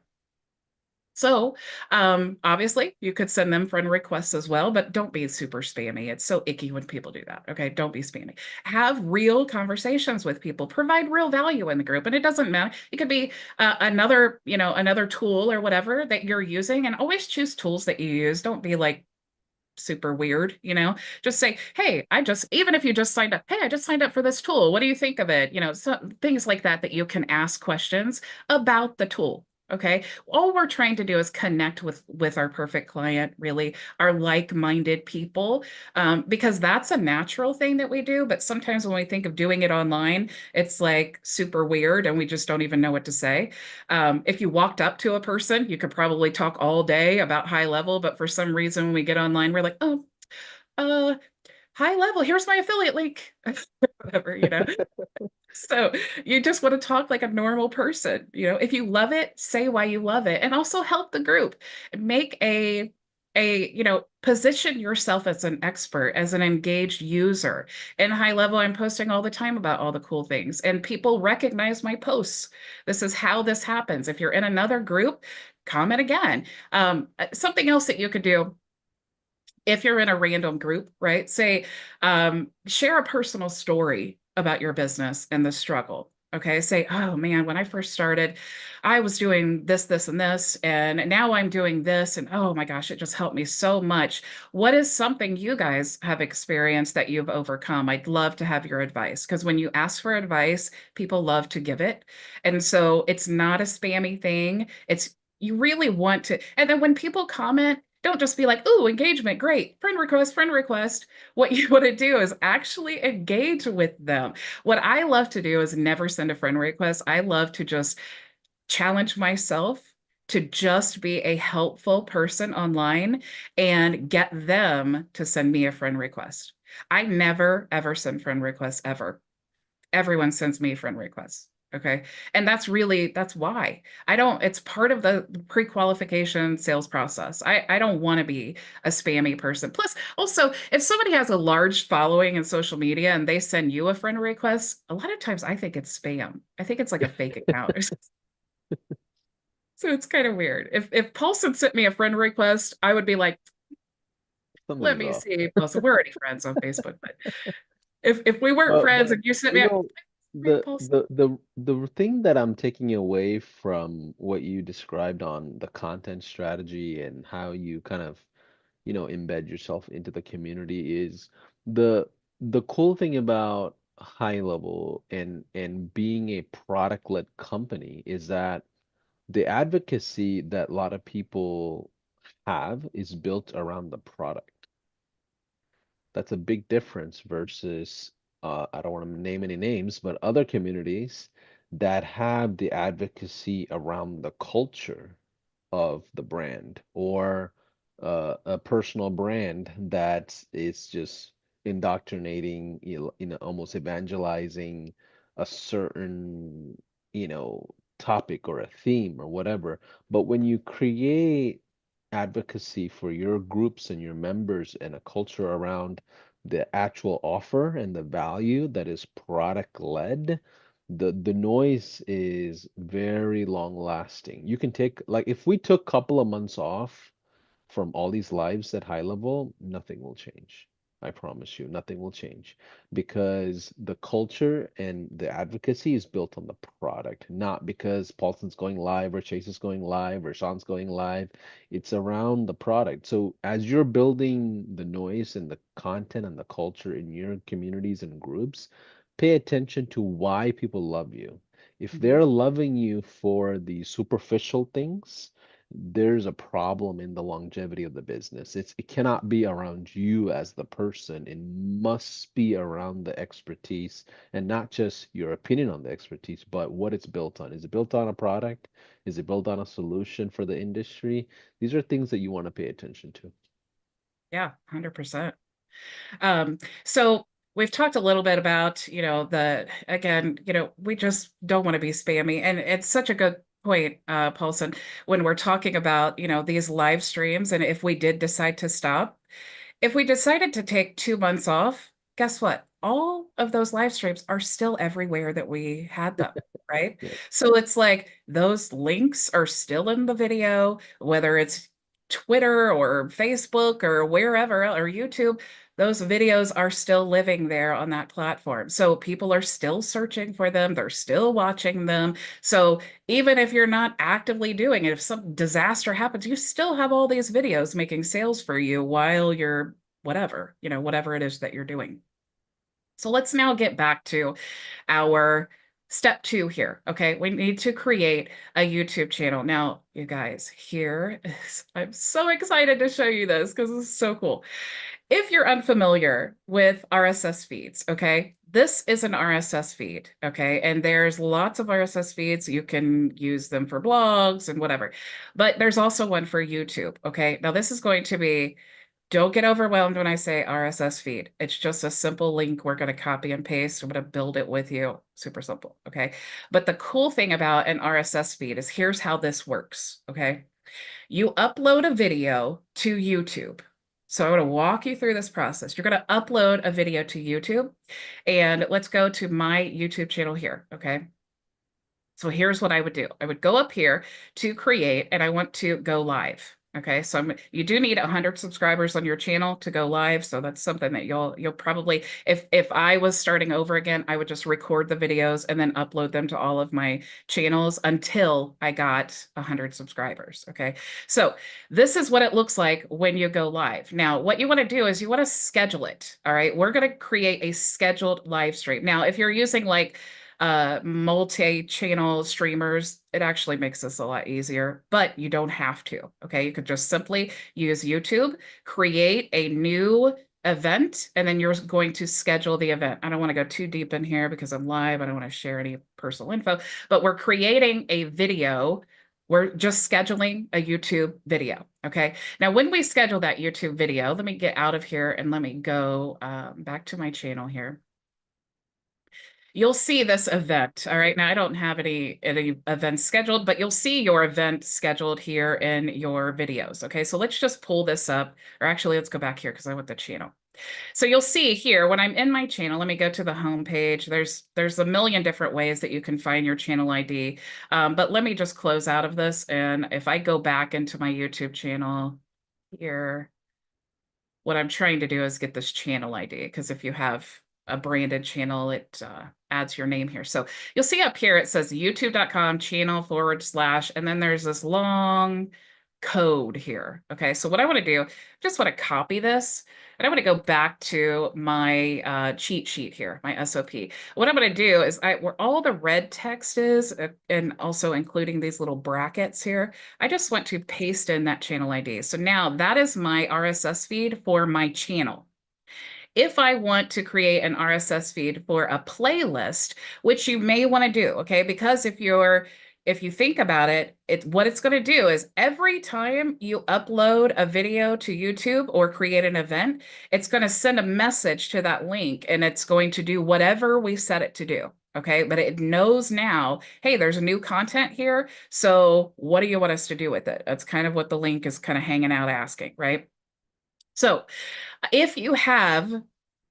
So, obviously, you could send them friend requests as well, but don't be super spammy. It's so icky when people do that. Okay, don't be spammy. Have real conversations with people. Provide real value in the group, and it doesn't matter. It could be another, another tool or whatever that you're using, and always choose tools that you use. Don't be like super weird. Just say, hey, even if you just signed up, hey, I just signed up for this tool. What do you think of it? So things like that that you can ask questions about the tool. Okay. All we're trying to do is connect with our perfect client, really, our like-minded people, because that's a natural thing that we do. But sometimes when we think of doing it online, it's like super weird and we just don't even know what to say. If you walked up to a person, you could probably talk all day about high level, but for some reason, when we get online, we're like, oh, uh, high level, here's my affiliate link, whatever. So you just want to talk like a normal person. If you love it, say why you love it, and also help the group. Make position yourself as an expert, as an engaged user. In high level, I'm posting all the time about all the cool things, and people recognize my posts. This is how this happens. If you're in another group, comment again. Something else that you could do if you're in a random group, right? Say, share a personal story about your business and the struggle. Okay. Say, oh man, when I first started, I was doing this, this, and this, and now I'm doing this. And oh my gosh, it just helped me so much. What is something you guys have experienced that you've overcome? I'd love to have your advice because when you ask for advice, people love to give it. And so it's not a spammy thing. You really want to. And then when people comment, don't just be like, "Ooh, engagement, great. Friend request, friend request." What you want to do is actually engage with them. What I love to do is never send a friend request. I love to just challenge myself to just be a helpful person online and get them to send me a friend request. I never, ever send friend requests ever. Everyone sends me friend requests. Okay. And that's why it's part of the pre-qualification sales process. I don't want to be a spammy person. Plus, also, if somebody has a large following in social media and they send you a friend request, a lot of times I think it's spam. I think it's like a fake account. So it's kind of weird. If Paulson sent me a friend request, I would be like, let Something's me off. see, Paulson. We're already friends on Facebook, but if we weren't friends But and you sent you me know, a the Paulson. the the the thing that I'm taking away from what you described on the content strategy and how you kind of, embed yourself into the community is the the cool thing about high level and being a product-led company is that the advocacy that a lot of people have is built around the product. That's a big difference versus, I don't want to name any names, but other communities that have the advocacy around the culture of the brand or a personal brand that is just indoctrinating, almost evangelizing a certain, you know, topic or a theme or whatever. But when you create advocacy for your groups and your members and a culture around the actual offer and the value that is product led, the noise is very long lasting. You can take like if we took a couple of months off from all these lives at high level, nothing will change. I promise you, nothing will change because the culture and the advocacy is built on the product, not because Paulson's going live or Chase is going live or Sean's going live. It's around the product. So as you're building the noise and the content and the culture in your communities and groups, pay attention to why people love you. If they're Mhm. loving you for the superficial things, there's a problem in the longevity of the business. It cannot be around you as the person. It must be around the expertise and not just your opinion on the expertise, but what it's built on. Is it built on a product? Is it built on a solution for the industry? These are things that you want to pay attention to. Yeah, 100%. So we've talked a little bit about, again, we just don't want to be spammy. And it's such a good point, Paulson, when we're talking about, these live streams. And if we did decide to stop, if we decided to take 2 months off, guess what? All of those live streams are still everywhere that we had them, right? Yep. So it's like those links are still in the video, whether it's Twitter or Facebook or wherever, or YouTube, those videos are still living there on that platform. So people are still searching for them, they're still watching them. So even if you're not actively doing it, if some disaster happens, you still have all these videos making sales for you while you're whatever it is that you're doing. So let's now get back to our step 2 here. Okay, we need to create a YouTube channel. Now, you guys, I'm so excited to show you this because it's so cool. If you're unfamiliar with RSS feeds, okay, this is an RSS feed, okay, and there's lots of RSS feeds. You can use them for blogs and whatever, but there's also one for YouTube, okay. Now, this is going to be, don't get overwhelmed when I say RSS feed. It's just a simple link we're going to copy and paste. I'm going to build it with you. Super simple, okay. But the cool thing about an RSS feed is here's how this works, okay. You upload a video to YouTube. So I'm going to walk you through this process. You're going to upload a video to YouTube, and let's go to my YouTube channel here, okay? So here's what I would do. I would go up here to create, and I want to go live. Okay, so you do need 100 subscribers on your channel to go live. So that's something that you'll probably, if I was starting over again, I would just record the videos and then upload them to all of my channels until I got 100 subscribers. Okay, so this is what it looks like when you go live. Now, what you want to do is you want to schedule it. All right, we're going to create a scheduled live stream. Now, if you're using like multi-channel streamers, it actually makes this a lot easier, but you don't have to. Okay, you could just simply use YouTube, create a new event, and then you're going to schedule the event. I don't want to go too deep in here because I'm live. I don't want to share any personal info, but we're creating a video. We're just scheduling a YouTube video. Okay. Now, when we schedule that YouTube video, let me get out of here and let me go back to my channel here. You'll see this event. All right. Now I don't have any events scheduled, but you'll see your event scheduled here in your videos. Okay. So let's just pull this up, or actually let's go back here because I want the channel. So you'll see here when I'm in my channel, let me go to the home page. There's a million different ways that you can find your channel ID. But let me just close out of this. And if I go back into my YouTube channel here, what I'm trying to do is get this channel ID, because if you have a branded channel, it adds your name here. So you'll see up here, it says youtube.com channel / and then there's this long code here. Okay, so what I want to do, just want to copy this, and I want to go back to my cheat sheet here, my SOP. What I'm going to do is where all the red text is, and also including these little brackets here, I just want to paste in that channel ID. So now that is my RSS feed for my channel. If I want to create an RSS feed for a playlist, which you may want to do, okay? Because if you think about it, what it's going to do is every time you upload a video to YouTube or create an event, it's going to send a message to that link, and it's going to do whatever we set it to do. Okay, but it knows now, hey, there's a new content here. So what do you want us to do with it? That's kind of what the link is kind of hanging out asking, right? So if you have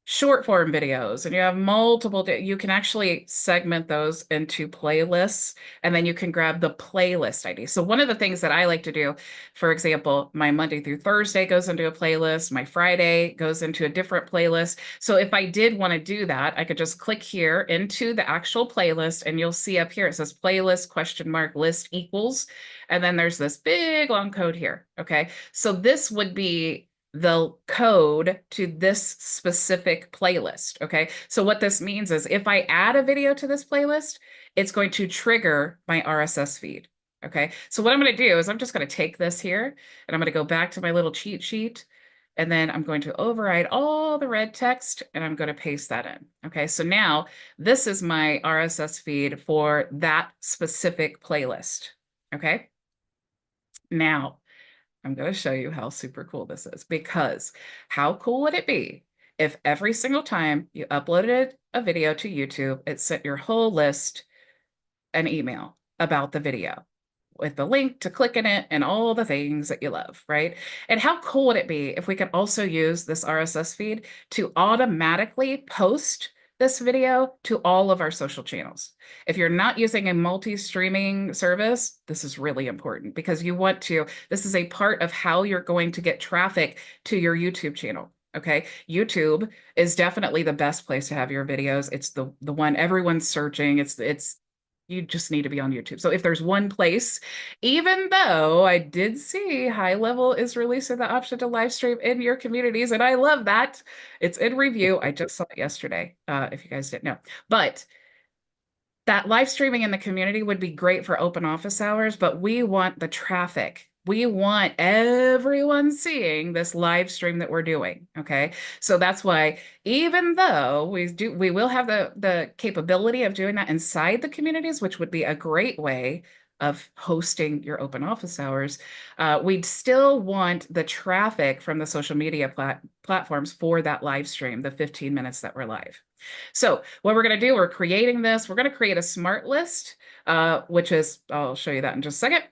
short form videos and you have multiple, you can actually segment those into playlists, and then you can grab the playlist ID. So one of the things that I like to do, for example, my Monday through Thursday goes into a playlist, my Friday goes into a different playlist. So if I did want to do that, I could just click here into the actual playlist, and you'll see up here, it says playlist list equals, and then there's this big long code here. Okay. So this would be the code to this specific playlist. Okay. So what this means is if I add a video to this playlist, it's going to trigger my RSS feed. Okay. So what I'm going to do is I'm just going to take this here, and I'm going to go back to my little cheat sheet, and then I'm going to override all the red text, and I'm going to paste that in. Okay. So now this is my RSS feed for that specific playlist. Okay. Now, I'm going to show you how super cool this is, because how cool would it be if every single time you uploaded a video to YouTube, it sent your whole list an email about the video with the link to click in it and all the things that you love, right? And how cool would it be if we could also use this RSS feed to automatically post this video to all of our social channels? If you're not using a multi-streaming service, this is really important because you want to, this is a part of how you're going to get traffic to your YouTube channel. Okay, YouTube is definitely the best place to have your videos. It's the one everyone's searching. It's you just need to be on YouTube. So if there's one place, even though I did see HighLevel is releasing the option to live stream in your communities, and I love that. It's in review. I just saw it yesterday, if you guys didn't know. But that live streaming in the community would be great for open office hours, but we want the traffic. We want everyone seeing this live stream that we're doing. Okay. So that's why, even though we will have the capability of doing that inside the communities, which would be a great way of hosting your open office hours, we'd still want the traffic from the social media platforms for that live stream, the 15 minutes that we're live. So what we're going to do, we're creating this. We're going to create a smart list, which is, I'll show you that in just a second.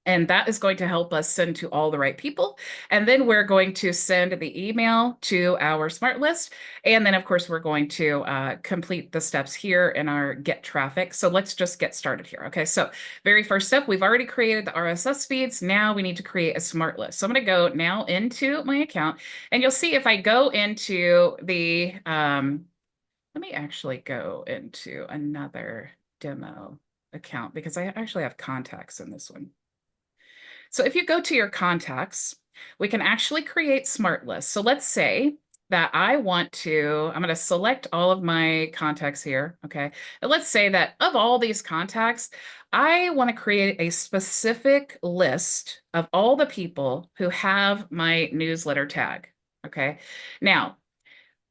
And that is going to help us send to all the right people. And then we're going to send the email to our smart list. And then, of course, we're going to complete the steps here in our get traffic. So let's just get started here. Okay, so very first step, we've already created the RSS feeds. Now we need to create a smart list. So I'm going to go now into my account. And you'll see if I go into the, let me actually go into another demo account because I actually have contacts in this one. So if you go to your contacts, we can actually create smart lists. So let's say that I want to, I'm going to select all of my contacts here. Okay. And let's say that of all these contacts, I want to create a specific list of all the people who have my newsletter tag. Okay. Now,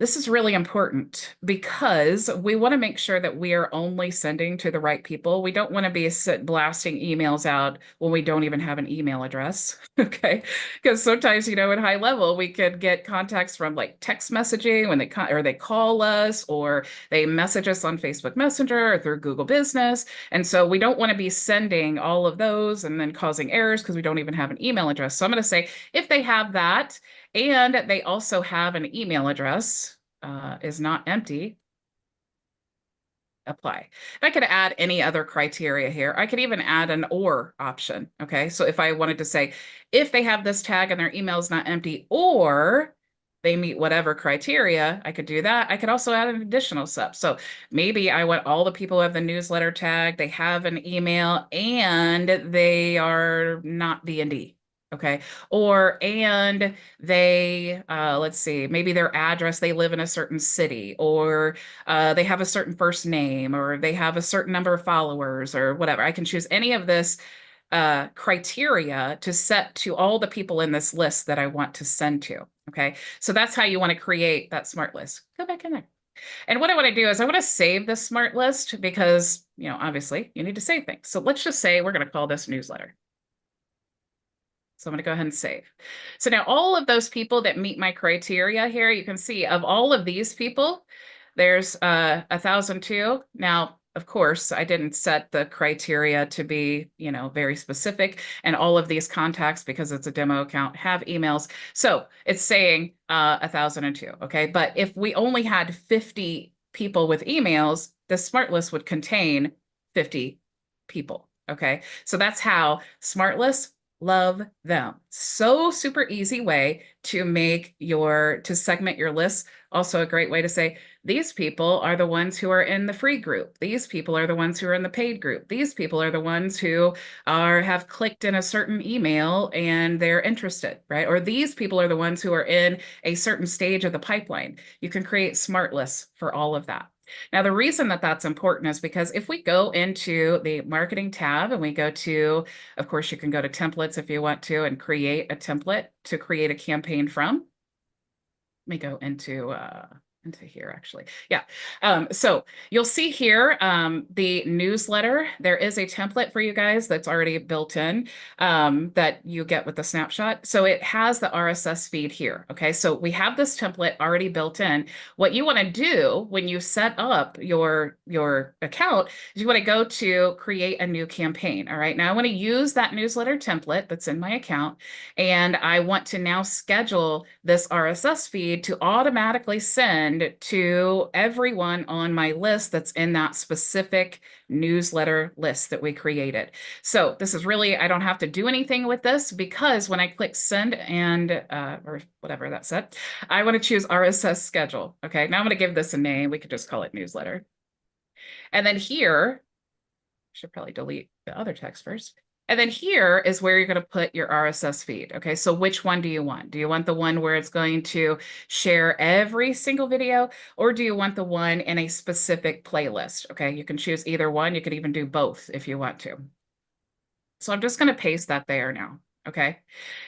this is really important because we want to make sure that we are only sending to the right people. We don't want to be blasting emails out when we don't even have an email address, okay? Because sometimes, in HighLevel, we could get contacts from like text messaging when they call us or they message us on Facebook Messenger or through Google Business. And so we don't want to be sending all of those and then causing errors because we don't even have an email address. So I'm going to say if they have that, and they also have an email address, is not empty, apply. And I could add any other criteria here. I could even add an or option. Okay. So if I wanted to say, if they have this tag and their email is not empty, or they meet whatever criteria, I could do that. I could also add an additional step. So maybe I want all the people who have the newsletter tag, they have an email, and they are not D&D. Okay. And they, let's see, maybe their address, they live in a certain city, or they have a certain first name, or they have a certain number of followers, or whatever. I can choose any of this criteria to set to all the people in this list that I want to send to. Okay. So that's how you want to create that smart list. Go back in there. And what I want to do is I want to save this smart list because, obviously you need to save things. So let's just say we're going to call this newsletter. So I'm going to go ahead and save. So now all of those people that meet my criteria here, you can see of all of these people, there's 1,002. Now, of course, I didn't set the criteria to be, very specific. And all of these contacts, because it's a demo account, have emails. So it's saying 1,002. Okay. But if we only had 50 people with emails, the smart list would contain 50 people. Okay. So that's how smart lists, love them. So super easy way to segment your lists. Also a great way to say, these people are the ones who are in the free group. These people are the ones who are in the paid group. These people are the ones who have clicked in a certain email and they're interested, right? Or these people are the ones who are in a certain stage of the pipeline. You can create smart lists for all of that. Now, the reason that that's important is because if we go into the marketing tab and we go to, of course, you can go to templates if you want to and create a template to create a campaign from. Let me go into into here actually. Yeah. So you'll see here the newsletter. There is a template for you guys that's already built in that you get with the snapshot. So it has the RSS feed here. Okay. So we have this template already built in. What you want to do when you set up your account is you want to go to create a new campaign. All right. Now I want to use that newsletter template that's in my account, and I want to now schedule this RSS feed to automatically send to everyone on my list that's in that specific newsletter list that we created. So this is really, I don't have to do anything with this because when I click send and, or whatever that said, I want to choose RSS schedule. Okay, now I'm going to give this a name. We could just call it newsletter. And then here, should probably delete the other text first. And then here is where you're going to put your RSS feed. Okay, so which one do you want? Do you want the one where it's going to share every single video, or do you want the one in a specific playlist? Okay, you can choose either one. You could even do both if you want to. So I'm just going to paste that there now. Okay,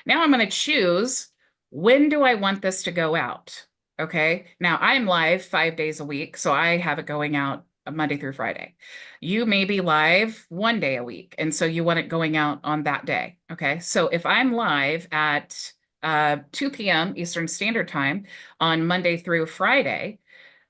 now I'm going to choose when do I want this to go out? Okay, now I'm live 5 days a week, so I have it going out Monday through Friday. You may be live 1 day a week, and so you want it going out on that day. Okay, so if I'm live at 2 p.m. Eastern Standard Time on Monday through Friday,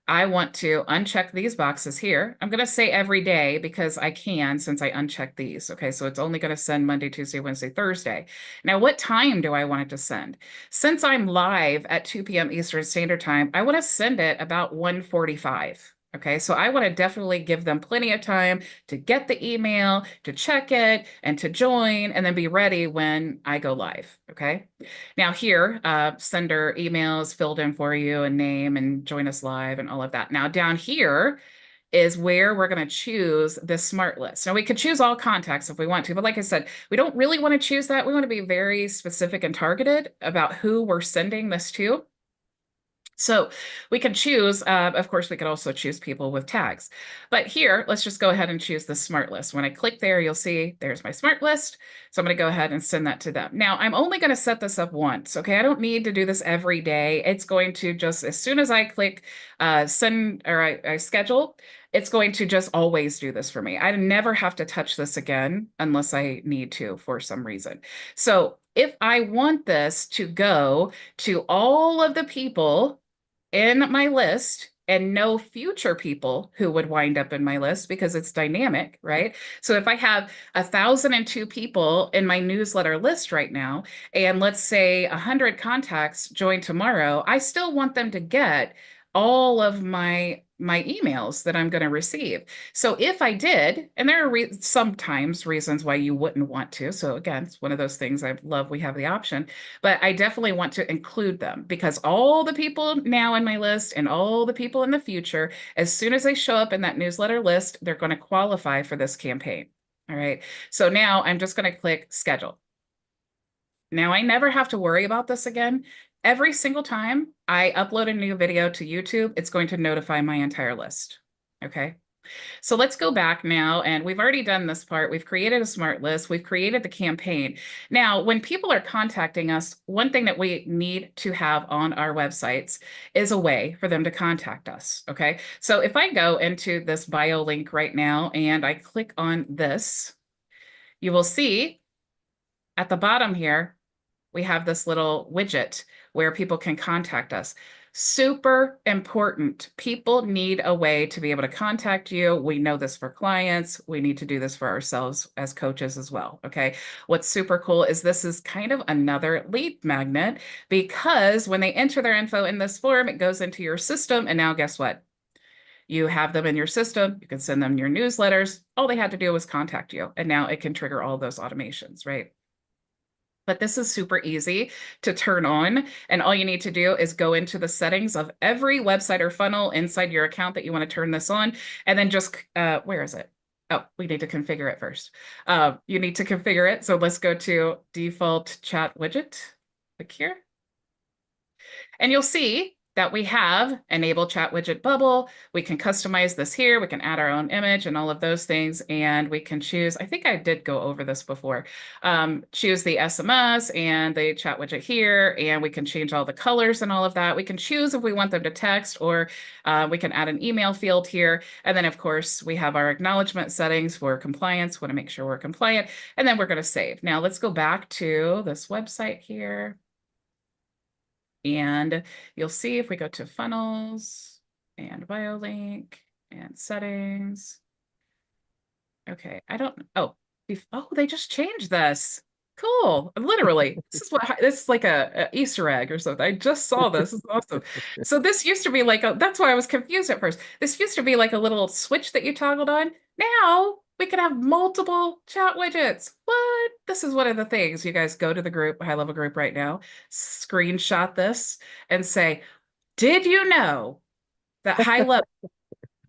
I want to uncheck these boxes here. I'm going to say every day because I can since I unchecked these. Okay, so it's only going to send Monday, Tuesday, Wednesday, Thursday. Now, what time do I want it to send? Since I'm live at 2 p.m. Eastern Standard Time, I want to send it about 1:45. Okay, so I want to definitely give them plenty of time to get the email, to check it, and to join, and then be ready when I go live. Okay. Now here, sender emails filled in for you and name and join us live and all of that. Now down here is where we're going to choose the smart list. Now we could choose all contacts if we want to, but like I said, we don't really want to choose that. We want to be very specific and targeted about who we're sending this to. So we can choose, of course, we could also choose people with tags. But here, let's just go ahead and choose the smart list. When I click there, you'll see there's my smart list. So I'm going to go ahead and send that to them. Now, I'm only going to set this up once, okay? I don't need to do this every day. It's going to just, as soon as I click send, or I schedule, it's going to just always do this for me. I never have to touch this again unless I need to for some reason. So if I want this to go to all of the people in my list and no future people who would wind up in my list because it's dynamic, right? So if I have 1,002 people in my newsletter list right now, and let's say 100 contacts join tomorrow, I still want them to get all of my emails that I'm going to receive. So if I did, and there are sometimes reasons why you wouldn't want to. So again, it's one of those things I love. We have the option, but I definitely want to include them because all the people now in my list and all the people in the future, as soon as they show up in that newsletter list, they're going to qualify for this campaign. All right. So now I'm just going to click schedule. Now I never have to worry about this again. Every single time I upload a new video to YouTube, it's going to notify my entire list. Okay. So let's go back now, and we've already done this part. We've created a smart list. We've created the campaign. Now, when people are contacting us, one thing that we need to have on our websites is a way for them to contact us, okay? So if I go into this bio link right now and I click on this, you will see at the bottom here, we have this little widget where people can contact us. Super important. People need a way to be able to contact you. We know this for clients. We need to do this for ourselves as coaches as well. Okay. What's super cool is this is kind of another lead magnet because when they enter their info in this form, it goes into your system. And now guess what? You have them in your system. You can send them your newsletters. All they had to do was contact you. And now it can trigger all those automations, right? But this is super easy to turn on. And all you need to do is go into the settings of every website or funnel inside your account that you want to turn this on. And then just, where is it? Oh, we need to configure it first. You need to configure it. So let's go to default chat widget. Click here. And you'll see that we have, enable chat widget bubble. We can customize this here. We can add our own image and all of those things. And we can choose, I think I did go over this before, choose the SMS and the chat widget here. And we can change all the colors and all of that. We can choose if we want them to text, or we can add an email field here. And then of course we have our acknowledgement settings for compliance. Want to make sure we're compliant. And then we're going to save. Now let's go back to this website here. And you'll see if we go to funnels and bio link and settings. Okay, I don't, oh, they just changed this. Cool, literally. This is like a Easter egg or something. I just saw this. This is awesome. So this used to be like that's why I was confused at first. This used to be like a little switch that you toggled on. Now we can have multiple chat widgets. What? This is one of the things. You guys go to the group, HighLevel group right now, screenshot this and say, did you know that HighLevel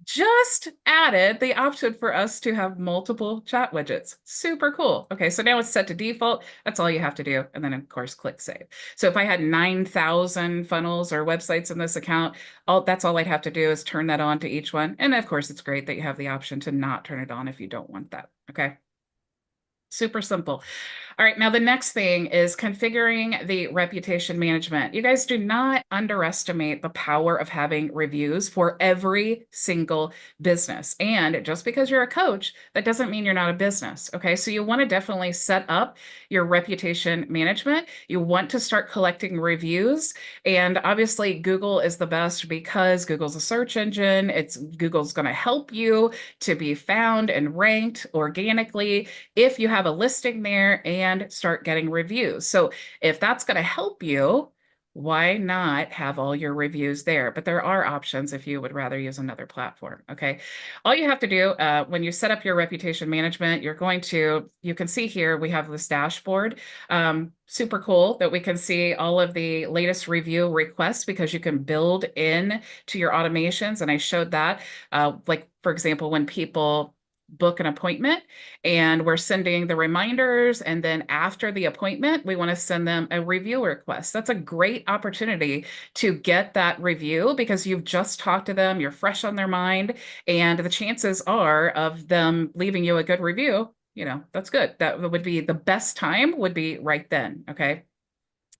just added the option for us to have multiple chat widgets? Super cool. Okay, so now it's set to default. That's all you have to do. And then of course, click save. So if I had 9,000 funnels or websites in this account, that's all I'd have to do is turn that on to each one. And of course, it's great that you have the option to not turn it on if you don't want that. Okay. Super simple. All right, now the next thing is configuring the reputation management. You guys do not underestimate the power of having reviews for every single business. And just because you're a coach, that doesn't mean you're not a business. Okay, so you want to definitely set up your reputation management. You want to start collecting reviews. And obviously, Google is the best because Google's a search engine. Google's going to help you to be found and ranked organically if you have a listing there and start getting reviews. So if that's going to help you, why not have all your reviews there? But there are options if you would rather use another platform. Okay. All you have to do when you set up your reputation management, you can see here, we have this dashboard. Super cool that we can see all of the latest review requests because you can build in to your automations. And I showed that, like, for example, when people book an appointment and we're sending the reminders, and then after the appointment we want to send them a review request. That's a great opportunity to get that review because you've just talked to them, you're fresh on their mind, and the chances are of them leaving you a good review, that's good. That would be the best time, would be right then. Okay.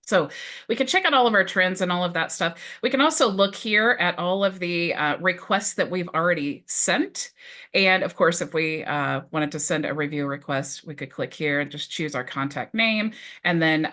So we can check out all of our trends and all of that stuff. We can also look here at all of the requests that we've already sent. And of course, if we wanted to send a review request, we could click here and just choose our contact name and then,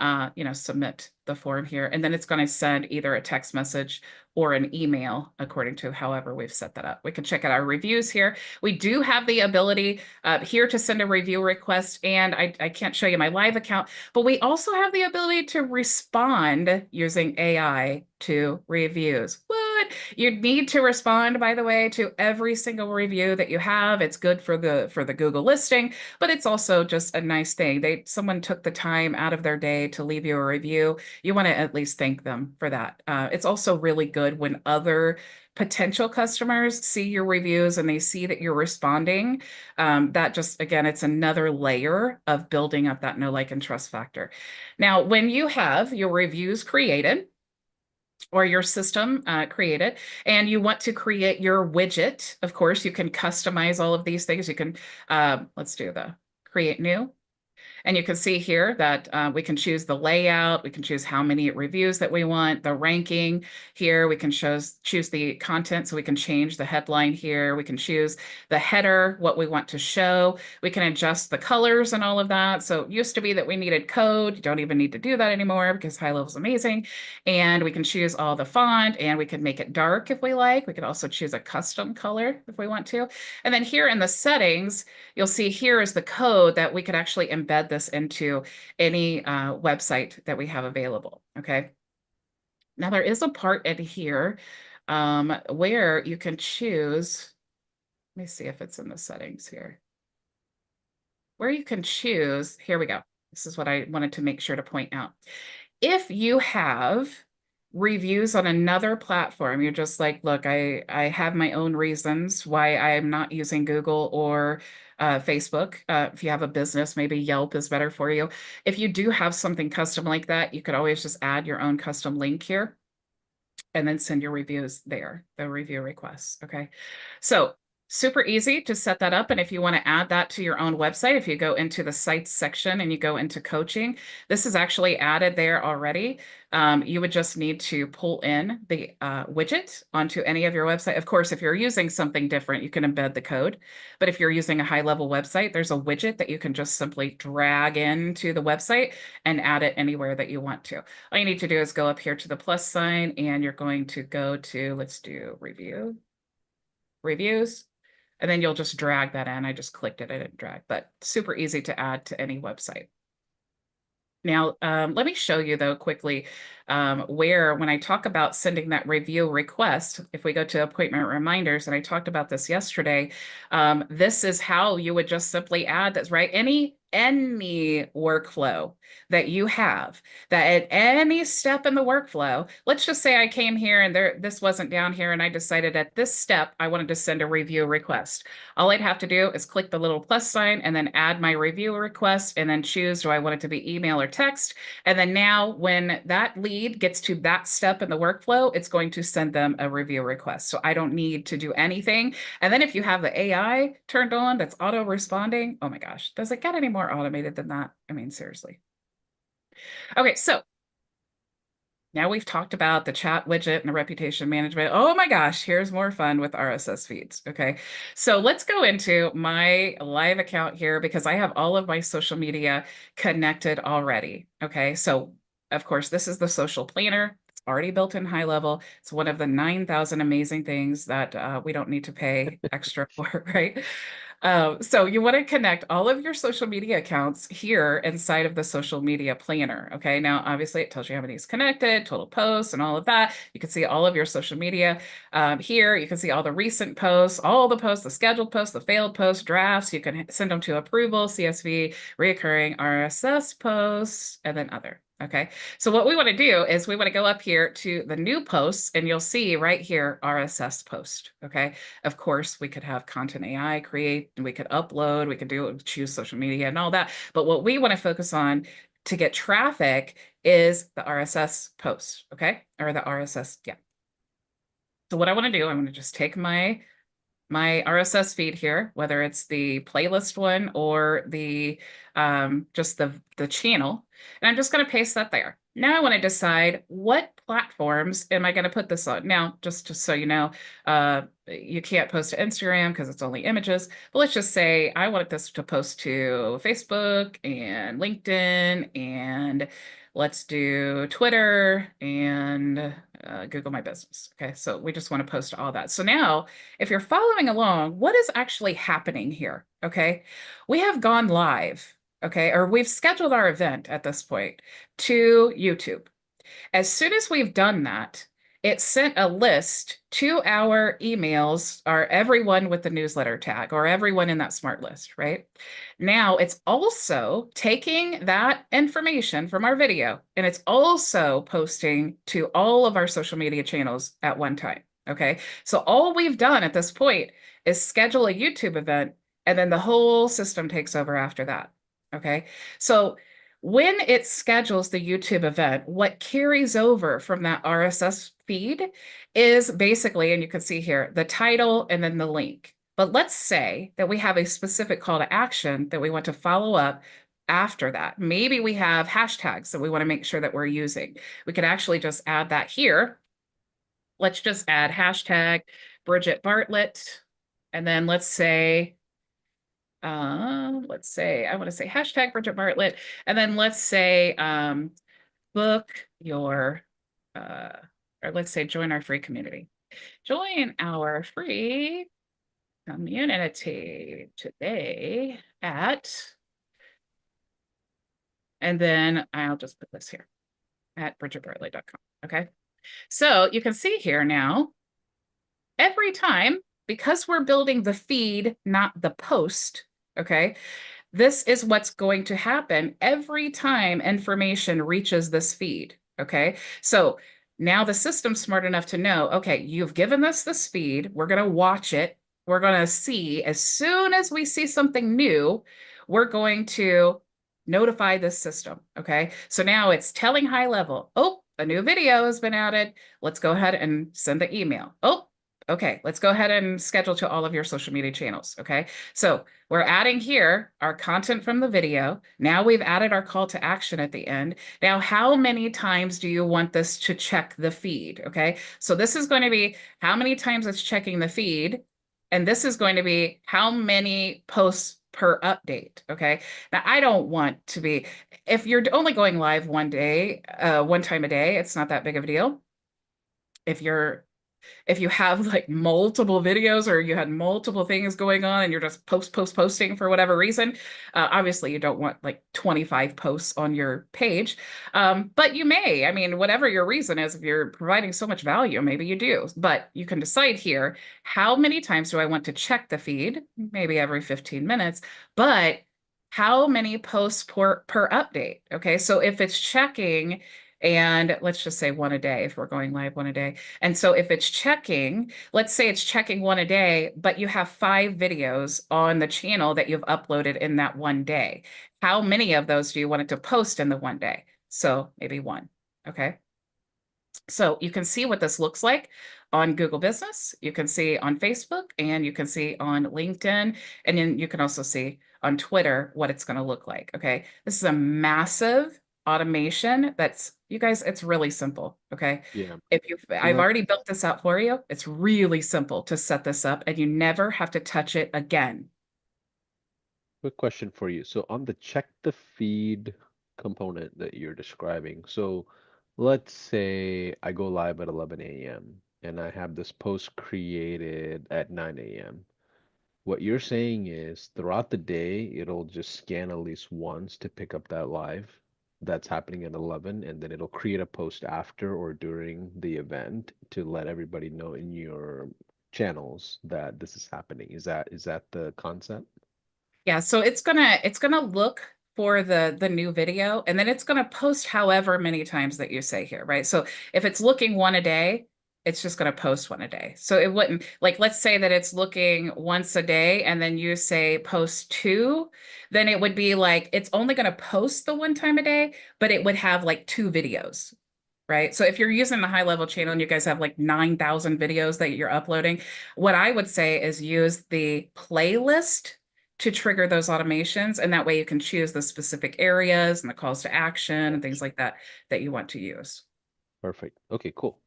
submit the form here. And then it's going to send either a text message or an email according to however we've set that up. We can check out our reviews here. We do have the ability here to send a review request, and I can't show you my live account, but we also have the ability to respond using AI to reviews. What? You need to respond, by the way, to every single review that you have. It's good for the Google listing, but it's also just a nice thing. Someone took the time out of their day to leave you a review. You want to at least thank them for that. It's also really good when other potential customers see your reviews and they see that you're responding. That just, again, it's another layer of building up that know, like, and trust factor. Now, when you have your reviews created, or your system created, and you want to create your widget, of course, you can customize all of these things. You can, let's do the create new. And you can see here that we can choose the layout, we can choose how many reviews that we want, the ranking. Here we can choose the content, so we can change the headline here. We can choose the header, what we want to show. We can adjust the colors and all of that. So it used to be that we needed code. You don't even need to do that anymore because HighLevel is amazing. And we can choose all the font, and we can make it dark if we like. We could also choose a custom color if we want to. And then here in the settings, you'll see here is the code that we could actually embed this into any website that we have available. Okay. Now there is a part in here where you can choose. Let me see if it's in the settings here. Where you can choose, here we go. This is what I wanted to make sure to point out. If you have reviews on another platform, you're just like, look, I have my own reasons why I'm not using Google or Facebook. If you have a business, maybe Yelp is better for you. If you do have something custom like that, you could always just add your own custom link here. and then send your reviews there, the review requests. Okay. So super easy to set that up. And if you want to add that to your own website, if you go into the sites section and you go into coaching, this is actually added there already. You would just need to pull in the widget onto any of your website. Of course, if you're using something different, you can embed the code. But if you're using a HighLevel website, there's a widget that you can just simply drag into the website and add it anywhere that you want to. All you need to do is go up here to the plus sign, and you're going to go to, let's do reviews, and then you'll just drag that in. I just clicked it, I didn't drag, but super easy to add to any website. Now, let me show you though quickly where, when I talk about sending that review request, if we go to appointment reminders, and I talked about this yesterday, this is how you would just simply add this, right? Any workflow that you have, that at any step in the workflow, let's just say I came here and this wasn't down here, and I decided at this step I wanted to send a review request. All I'd have to do is click the little plus sign and then add my review request, and then choose, do I want it to be email or text? And then now when that lead gets to that step in the workflow, it's going to send them a review request. So I don't need to do anything. And then if you have the AI turned on that's auto responding, oh my gosh, does it get any more automated than that? I mean, seriously. Okay, so now we've talked about the chat widget and the reputation management. Oh my gosh, here's more fun with RSS feeds. Okay, so let's go into my live account here, because I have all of my social media connected already. Okay, so of course, this is the social planner. It's already built in HighLevel. It's one of the 9,000 amazing things that we don't need to pay extra for, right? So you want to connect all of your social media accounts here inside of the social media planner. Okay, now obviously it tells you how many is connected, total posts, and all of that. You can see all of your social media here. You can see all the recent posts, all the posts, the scheduled posts, the failed posts, drafts. You can send them to approval, CSV, reoccurring RSS posts, and then other. Okay, so what we want to do is we want to go up here to the new posts, and you'll see right here RSS post. Okay, of course, we could have content AI create, and we could upload, we could choose social media and all that. But what we want to focus on to get traffic is the RSS post, okay? Or the RSS, yeah. So what I want to do, I'm going to just take my RSS feed here, whether it's the playlist one or the just the channel, and I'm just going to paste that there. Now I want to decide what platforms am I going to put this on. Now, just so you know, you can't post to Instagram because it's only images, but let's just say I want this to post to Facebook and LinkedIn, and let's do Twitter and Google My Business. Okay, so we just want to post all that. So now, if you're following along, what is actually happening here? Okay, we have gone live, okay, or we've scheduled our event at this point to YouTube. As soon as we've done that, it sent a list to our emails, or everyone with the newsletter tag, or everyone in that smart list, right? Now it's also taking that information from our video, and it's also posting to all of our social media channels at one time. Okay, so all we've done at this point is schedule a YouTube event, and then the whole system takes over after that. Okay, so when it schedules the YouTube event, what carries over from that RSS feed is basically, and you can see here, the title and then the link. But let's say that we have a specific call to action that we want to follow up after that. Maybe we have hashtags that we want to make sure that we're using. We could actually just add that here. Let's just add hashtag Bridget Bartlett. And then let's say I want to say hashtag Bridget Bartlett, and then let's say book your or let's say join our free community. Join our free community today at, and then I'll just put this here at bridgetbartlett.com. Okay, so you can see here now, every time, because we're building the feed, not the post, okay, this is what's going to happen every time information reaches this feed, okay? So now the system's smart enough to know, okay, you've given us this feed, we're gonna watch it, we're gonna see, as soon as we see something new, we're going to notify this system, okay? So now it's telling HighLevel, oh, a new video has been added. Let's go ahead and send the email. Oh, okay. Let's go ahead and schedule to all of your social media channels. Okay. So we're adding here our content from the video. Now we've added our call to action at the end. Now, how many times do you want this to check the feed? Okay. So this is going to be how many times it's checking the feed. And this is going to be how many posts per update. Okay. Now, I don't want to be, if you're only going live one day, one time a day, it's not that big of a deal. If you're if you have like multiple videos or you had multiple things going on and you're just posting for whatever reason, obviously you don't want like 25 posts on your page. But you may, I mean, whatever your reason is, if you're providing so much value, maybe you do. But you can decide here, how many times do I want to check the feed? Maybe every 15 minutes, but how many posts per update? Okay, so if it's checking, and let's just say one a day, if we're going live one a day. And so if it's checking, let's say it's checking one a day, but you have 5 videos on the channel that you've uploaded in that one day. How many of those do you want it to post in the one day? So maybe one. Okay. So you can see what this looks like on Google Business, you can see on Facebook, and you can see on LinkedIn, and then you can also see on Twitter what it's going to look like. Okay. This is a massive automation that's, you guys, it's really simple. Okay. Yeah. So I've already built this out for you. It's really simple to set this up and you never have to touch it again. quick question for you. So on the check the feed component that you're describing, so let's say I go live at 11 a.m. and I have this post created at 9 a.m. What you're saying is throughout the day, it'll just scan at least once to pick up that live that's happening at 11, and then it'll create a post after or during the event to let everybody know in your channels that this is happening. Is that the concept? Yeah, so it's gonna look for the new video and then it's gonna post however many times that you say here, right? So if it's looking one a day, it's just gonna post one a day. So it wouldn't, like, let's say that it's looking once a day and then you say post two, then it would be like it's only gonna post the one time a day, but it would have like 2 videos. Right. So if you're using the HighLevel channel and you guys have like 9,000 videos that you're uploading, what I would say is use the playlist to trigger those automations. And that way you can choose the specific areas and the calls to action and things like that that you want to use. Perfect. Okay, cool.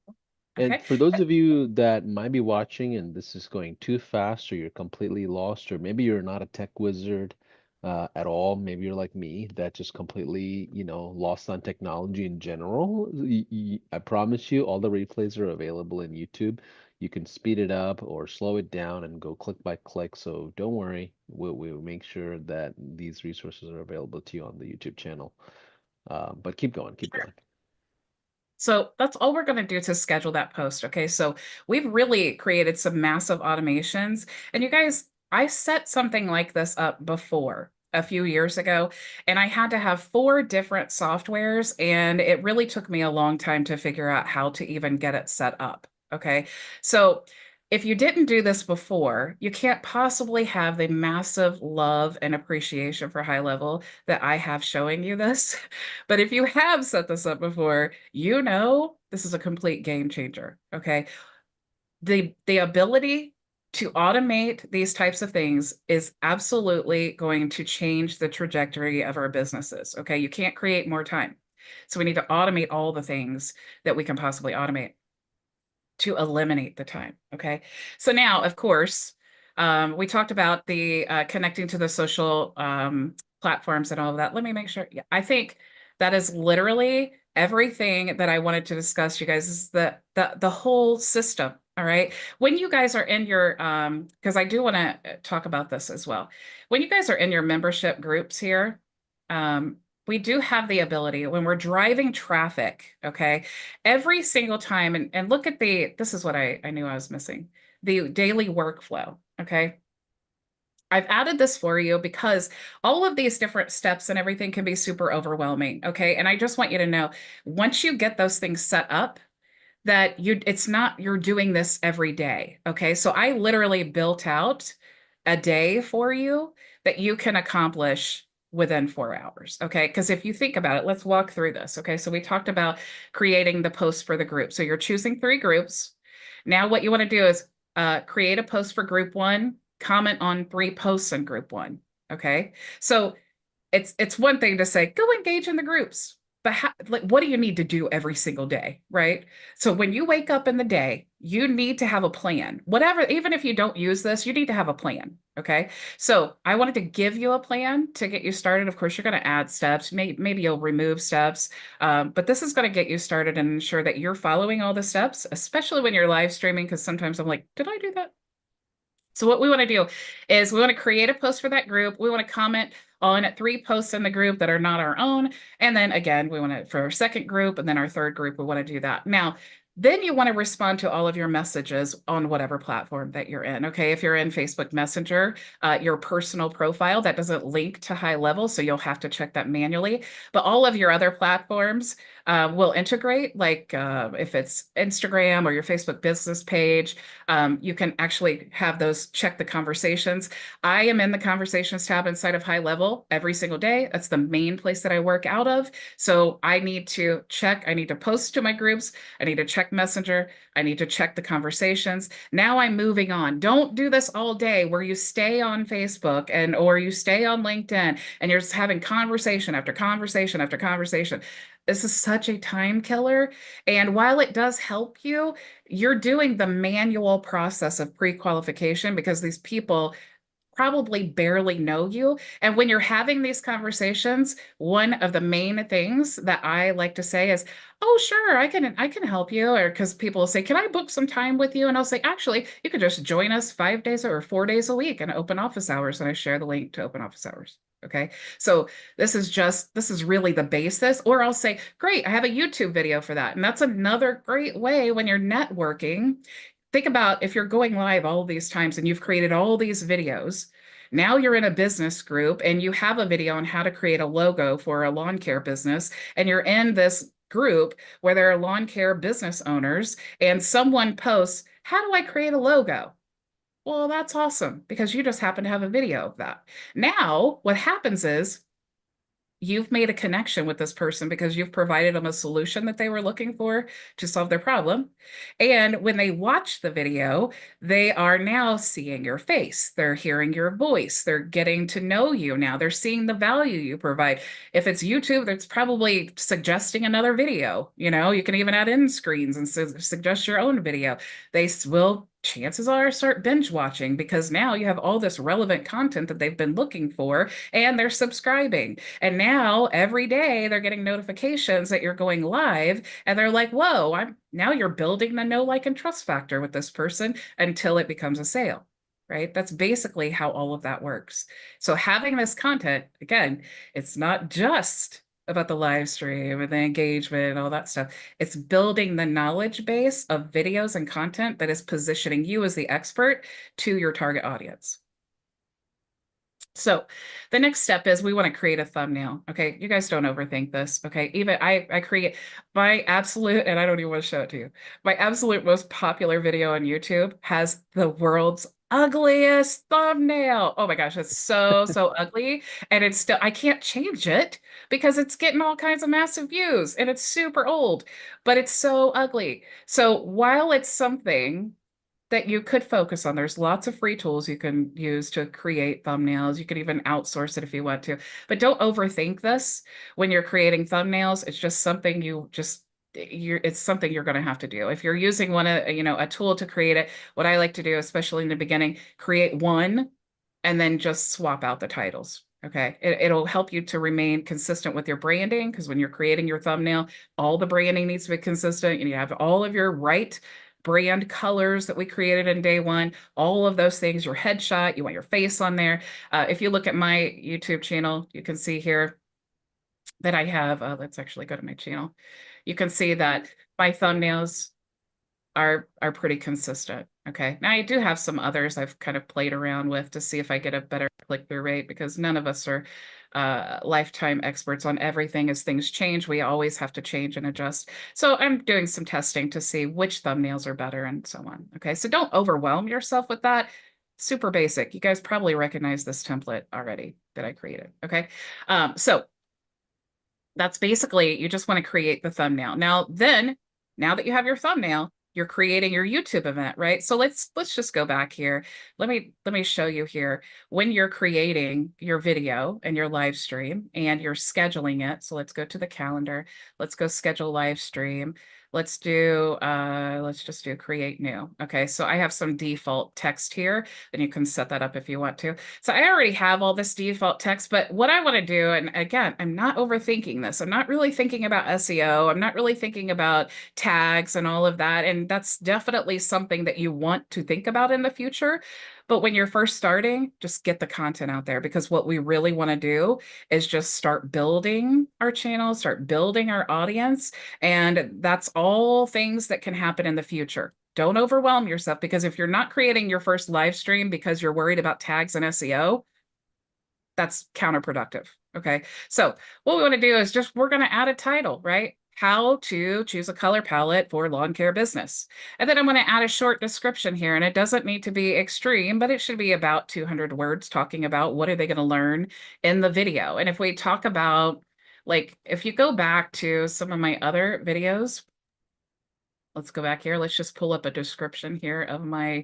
And Okay. for those of you that might be watching and this is going too fast, or you're completely lost, or maybe you're not a tech wizard at all, maybe you're like me, that just completely, lost on technology in general. I promise you, all the replays are available in YouTube. You can speed it up or slow it down and go click by click. So don't worry, we'll make sure that these resources are available to you on the YouTube channel. But keep going, keep going. So that's all we're going to do to schedule that post. Okay. So we've really created some massive automations. And you guys, I set something like this up before a few years ago, and I had to have 4 different softwares. And it really took me a long time to figure out how to even get it set up. Okay. So if you didn't do this before, you can't possibly have the massive love and appreciation for HighLevel that I have showing you this. But if you have set this up before, you know this is a complete game changer. Okay. The ability to automate these types of things is absolutely going to change the trajectory of our businesses. Okay. You can't create more time. So we need to automate all the things that we can possibly automate to eliminate the time. Okay. So now, of course, we talked about the connecting to the social platforms and all of that. Let me make sure. Yeah, I think that is literally everything that I wanted to discuss, you guys, is the whole system. All right. When you guys are in your, because I do want to talk about this as well. When you guys are in your membership groups here, we do have the ability when we're driving traffic, okay, every single time, and look at this is what I knew I was missing, the daily workflow, okay? I've added this for you because all of these different steps and everything can be super overwhelming, okay? And I just want you to know, once you get those things set up, that it's not you're doing this every day, okay? So I literally built out a day for you that you can accomplish within 4 hours. Okay. Because if you think about it, let's walk through this. Okay. So we talked about creating the post for the group. So you're choosing 3 groups. Now, what you want to do is create a post for group one, comment on 3 posts in group one. Okay. So it's one thing to say go engage in the groups, but like what do you need to do every single day, right? So when you wake up in the day, you need to have a plan. Whatever, even if you don't use this, you need to have a plan. Okay. So I wanted to give you a plan to get you started. Of course, you're going to add steps. Maybe you'll remove steps, but this is going to get you started and ensure that you're following all the steps, especially when you're live streaming. Because sometimes I'm like, did I do that? So what we want to do is we want to create a post for that group. We want to comment on 3 posts in the group that are not our own. And then again, we want to, for our second group and then our third group, we want to do that. Now, then you want to respond to all of your messages on whatever platform that you're in. Okay. If you're in Facebook Messenger, your personal profile, that doesn't link to HighLevel. So you'll have to check that manually. But all of your other platforms will integrate, like if it's Instagram or your Facebook business page, you can actually have those check the conversations. I am in the conversations tab inside of HighLevel every single day. That's the main place that I work out of. So I need to check, I need to post to my groups, I need to check Messenger, I need to check the conversations. Now I'm moving on. Don't do this all day where you stay on Facebook and or you stay on LinkedIn and you're just having conversation after conversation after conversation. This is such a time killer. And while it does help you, you're doing the manual process of pre-qualification because these people probably barely know you. And when you're having these conversations, one of the main things that I like to say is, "Oh, sure, I can help you." Or because people will say, "Can I book some time with you?" And I'll say, "Actually, you could just join us 5 days or 4 days a week in open office hours." And I share the link to open office hours. Okay. So this is really the basis. Or I'll say, "Great, I have a YouTube video for that." And that's another great way when you're networking. Think about if you're going live all these times and you've created all these videos. Now you're in a business group and you have a video on how to create a logo for a lawn care business. And you're in this group where there are lawn care business owners and someone posts, "How do I create a logo?" Well, that's awesome because you just happen to have a video of that. Now, what happens is you've made a connection with this person because you've provided them a solution that they were looking for to solve their problem. And when they watch the video, they are now seeing your face. They're hearing your voice. They're getting to know you now. They're seeing the value you provide. If it's YouTube, that's probably suggesting another video. You know, you can even add in screens and suggest your own video. They will, chances are, start binge watching because now you have all this relevant content that they've been looking for and they're subscribing. And now every day they're getting notifications that you're going live and they're like, "Whoa, I'm now you're building the know, like, and trust factor with this person until it becomes a sale." Right? That's basically how all of that works. So having this content, again, it's not just about the live stream and the engagement and all that stuff. It's building the knowledge base of videos and content that is positioning you as the expert to your target audience. So the next step is we want to create a thumbnail. Okay. You guys don't overthink this. Okay. Even I create my absolute, and I don't even want to show it to you. My absolute most popular video on YouTube has the world's ugliest thumbnail. Oh my gosh, it's so ugly. And it's still, I can't change it because it's getting all kinds of massive views and it's super old, but it's so ugly. So while it's something that you could focus on. There's lots of free tools you can use to create thumbnails. You could even outsource it if you want to, but don't overthink this when you're creating thumbnails. It's just something it's something you're going to have to do. If you're using a tool to create it, what I like to do, especially in the beginning, create one and then just swap out the titles. Okay. It'll help you to remain consistent with your branding because when you're creating your thumbnail, all the branding needs to be consistent and you have all of your right brand colors that we created in day one, all of those things, your headshot, you want your face on there. If you look at my YouTube channel, you can see here that I have, let's actually go to my channel. You can see that my thumbnails are pretty consistent. Okay. Now I do have some others I've kind of played around with to see if I get a better click-through rate because none of us are lifetime experts on everything. As things change, we always have to change and adjust. So I'm doing some testing to see which thumbnails are better and so on. Okay. So don't overwhelm yourself with that. super basic. You guys probably recognize this template already that I created. Okay. So that's basically, you just want to create the thumbnail. Now that you have your thumbnail, you're creating your YouTube event, right? So let's just go back here. Let me show you here when you're creating your video and your live stream and you're scheduling it. So let's go to the calendar. Let's go schedule live stream. Let's just do create new. Okay, so I have some default text here, and you can set that up if you want to. So I already have all this default text, but what I want to do, and again, I'm not overthinking this. I'm not really thinking about SEO. I'm not really thinking about tags and all of that. And that's definitely something that you want to think about in the future. But when you're first starting, just get the content out there, because what we really want to do is just start building our channel, start building our audience. And that's all things that can happen in the future. Don't overwhelm yourself, because if you're not creating your first live stream because you're worried about tags and SEO, that's counterproductive. Okay. So what we want to do is just, we're going to add a title, right? How to choose a color palette for lawn care business. And then I'm going to add a short description here. And it doesn't need to be extreme, but it should be about 200 words, talking about what are they going to learn in the video. And if we talk about, like, if you go back to some of my other videos, let's go back here. Let's just pull up a description here of my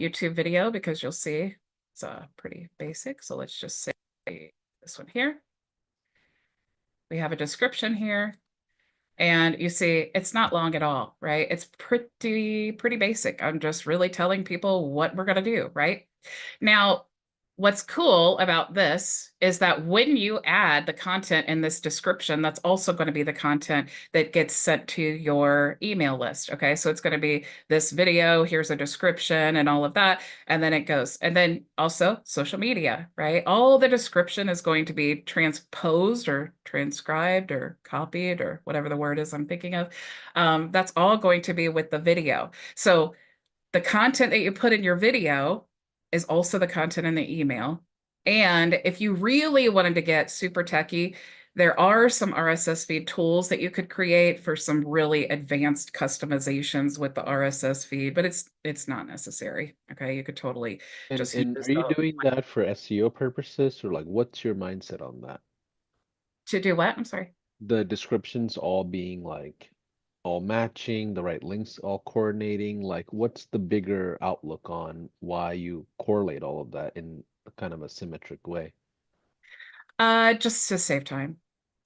YouTube video, because you'll see it's pretty basic. So let's just say this one here. We have a description here, and you see it's not long at all, right? It's pretty basic. I'm just really telling people what we're going to do, right? Now, what's cool about this is that when you add the content in this description, that's also going to be the content that gets sent to your email list. Okay, so it's going to be this video, here's a description and all of that. And then it goes. And then also social media, right? All the description is going to be transposed or transcribed or copied or whatever the word is I'm thinking of. That's all going to be with the video. So the content that you put in your video is also the content in the email. And if you really wanted to get super techy, there are some RSS feed tools that you could create for some really advanced customizations with the RSS feed, but it's not necessary. Okay, you could totally just And use are you the doing that for SEO purposes, or like what's your mindset on that? to do what? I'm sorry. The descriptions all being like all matching, the right links all coordinating, like what's the bigger outlook on why you correlate all of that in a kind of a symmetric way? Just to save time.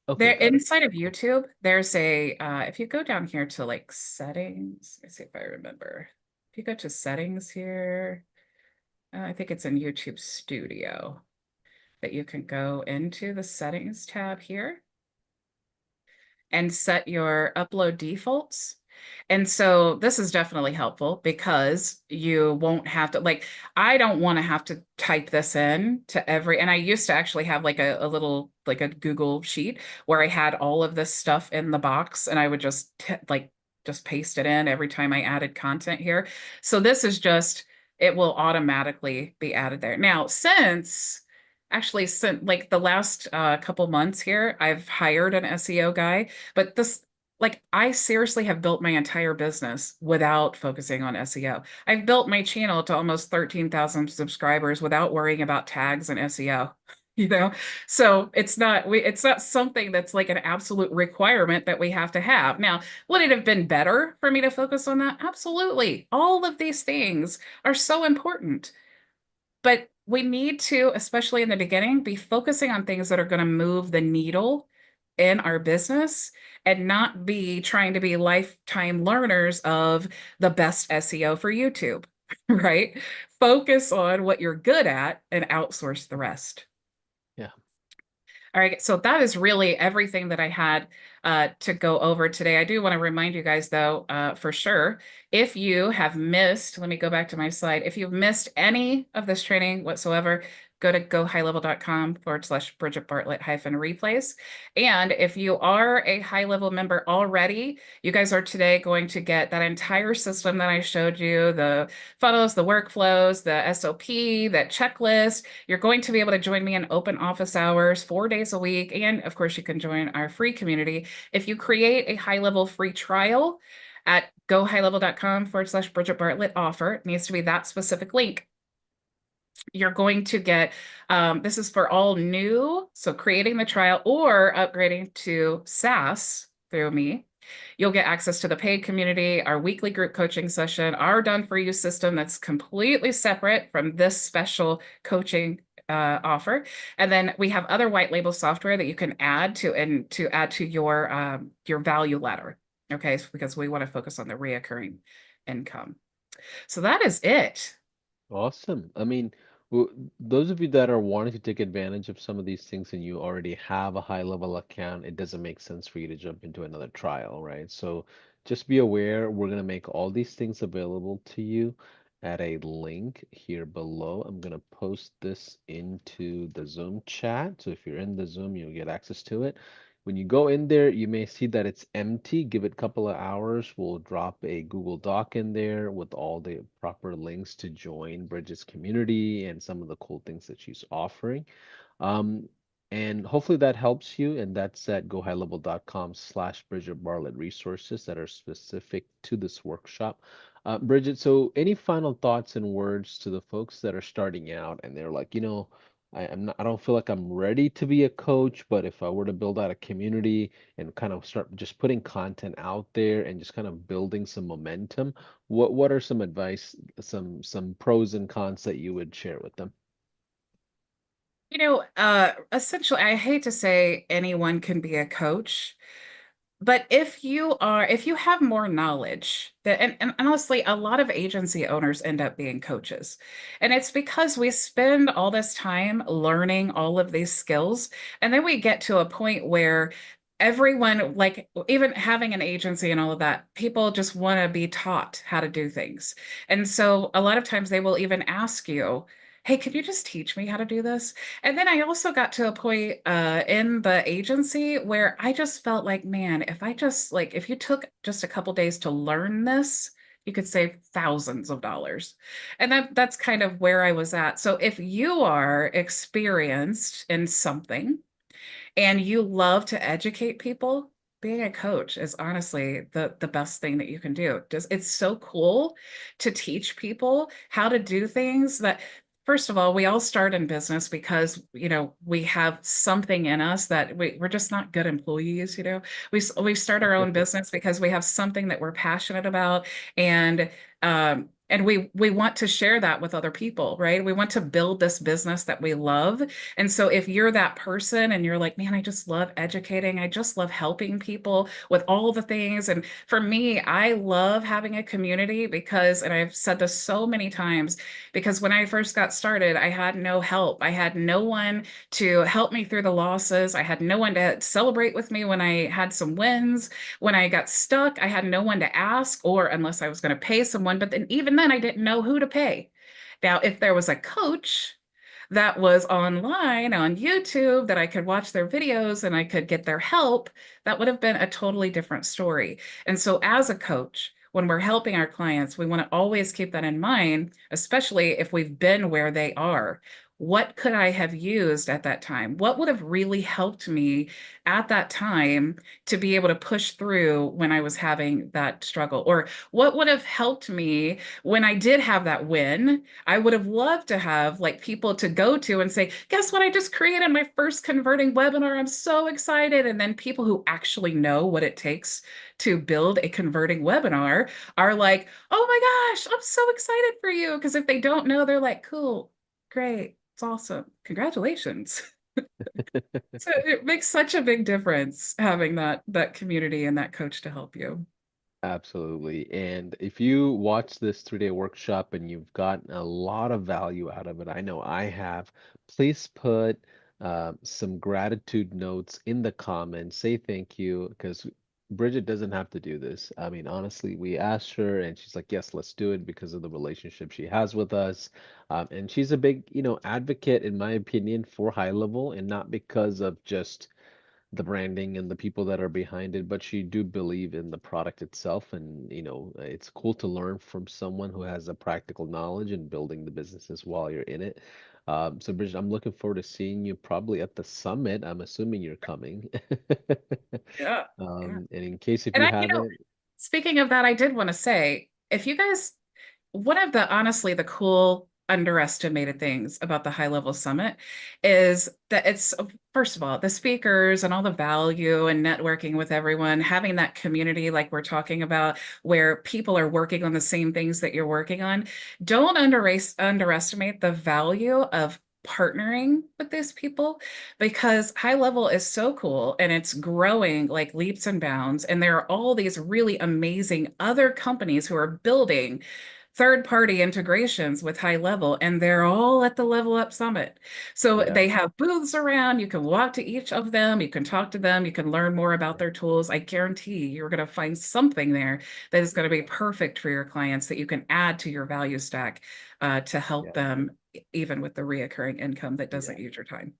Okay, There got it. inside of YouTube, there's a if you go down here to like settings, let me see if I remember. If you go to settings here, I think it's in YouTube Studio, that you can go into the settings tab here and set your upload defaults. And so this is definitely helpful, because you won't have to, like, I don't want to have to type this in to every, and I used to actually have like a little, like a Google sheet where I had all of this stuff in the box, and I would just like just paste it in every time I added content here. So this is just, it will automatically be added there. Now, since like the last couple months here, I've hired an SEO guy, but this, like, I seriously have built my entire business without focusing on SEO. I've built my channel to almost 13,000 subscribers without worrying about tags and SEO. You know, so it's not something that's like an absolute requirement that we have to have. Now, would it have been better for me to focus on that? Absolutely. All of these things are so important. But we need to, especially in the beginning, be focusing on things that are going to move the needle in our business, and not be trying to be lifetime learners of the best SEO for YouTube, right? Focus on what you're good at and outsource the rest. Yeah. All right, so that is really everything that I had to go over today. I do want to remind you guys, though, for sure, if you have missed, let me go back to my slide. If you've missed any of this training whatsoever, go to gohighlevel.com/Bridget Bartlett -replays. And if you are a high level member already, you guys are today going to get that entire system that I showed you, the funnels, the workflows, the SOP, that checklist. You're going to be able to join me in open office hours 4 days a week. And of course, you can join our free community. If you create a high level free trial at gohighlevel.com/Bridget Bartlett offer, it needs to be that specific link. you're going to get, this is for all new, so creating the trial or upgrading to SaaS through me. You'll get access to the paid community, our weekly group coaching session, our done for you system that's completely separate from this special coaching offer. And then we have other white label software that you can add to and to add to your value ladder. Okay, because we want to focus on the reoccurring income. So that is it. Awesome. I mean, those of you that are wanting to take advantage of some of these things and you already have a high level account, it doesn't make sense for you to jump into another trial, right? So just be aware, we're going to make all these things available to you at a link here below. I'm going to post this into the Zoom chat. So if you're in the Zoom, you'll get access to it. When you go in there, you may see that it's empty. Give it a couple of hours. We'll drop a Google Doc in there with all the proper links to join Bridget's community and some of the cool things that she's offering. Um, and hopefully that helps you. And that's at gohighlevel.com/Bridget Bartlett resources that are specific to this workshop. Bridget, so any final thoughts and words to the folks that are starting out and they're like, I don't feel like I'm ready to be a coach, but if I were to build out a community and kind of start just putting content out there and just kind of building some momentum, what are some advice, some pros and cons that you would share with them? Essentially, I hate to say anyone can be a coach, but if you have more knowledge that, and honestly, a lot of agency owners end up being coaches. And it's because we spend all this time learning all of these skills. And then we get to a point where everyone, like even having an agency and all of that, people just want to be taught how to do things. And so a lot of times they will even ask you, hey, can you just teach me how to do this? And then I also got to a point in the agency where I just felt like, man, if you took just a couple days to learn this, you could save thousands of dollars. And that's kind of where I was at. So if you are experienced in something and you love to educate people, being a coach is honestly the best thing that you can do. Just it's so cool to teach people how to do things that first of all, we all start in business because, we have something in us that we're just not good employees, We start our own business because we have something that we're passionate about and we want to share that with other people, right? We want to build this business that we love. And so if you're that person and you're like, man, I just love educating, I just love helping people with all the things. And for me, I love having a community because, and I've said this so many times, because when I first got started, I had no help. I had no one to help me through the losses. I had no one to celebrate with me when I had some wins. When I got stuck, I had no one to ask, or unless I was going to pay someone. But then even then, I didn't know who to pay. Now, if there was a coach that was online on YouTube that I could watch their videos and I could get their help, that would have been a totally different story. And so, as a coach, when we're helping our clients, we want to always keep that in mind, especially if we've been where they are. What could I have used at that time? What would have really helped me at that time to be able to push through when I was having that struggle? Or what would have helped me when I did have that win? I would have loved to have like people to go to and say, guess what? I just created my first converting webinar. I'm so excited. And then people who actually know what it takes to build a converting webinar are like, oh my gosh, I'm so excited for you. Because if they don't know, they're like, cool, great, it's awesome. Congratulations. So it makes such a big difference having that community and that coach to help you. Absolutely. And if you watch this 3-day workshop and you've gotten a lot of value out of it, I know I have, please put some gratitude notes in the comments. Say thank you, because Bridget doesn't have to do this. I mean, honestly, we asked her and she's like, yes, let's do it because of the relationship she has with us. And she's a big, advocate, in my opinion, for high level and not because of just the branding and the people that are behind it, but she do believe in the product itself. And, it's cool to learn from someone who has a practical knowledge and building the businesses while you're in it. So Bridget, I'm looking forward to seeing you probably at the summit. I'm assuming you're coming. Yeah. Yeah. And in case if And you I, haven't, speaking of that, I did want to say, if you guys, one of the honestly the cool underestimated things about the high level summit is that it's, first of all, the speakers and all the value and networking with everyone, having that community like we're talking about, where people are working on the same things that you're working on. Don't underestimate the value of partnering with these people, because high level is so cool and it's growing like leaps and bounds, and there are all these really amazing other companies who are building third-party integrations with high level, and they're all at the Level Up Summit. So Yeah. they have booths around. You can walk to each of them, you can talk to them, you can learn more about their tools. I guarantee you're going to find something there that is going to be perfect for your clients that you can add to your value stack to help Yeah. them, even with the reoccurring income that Yeah. doesn't use your time.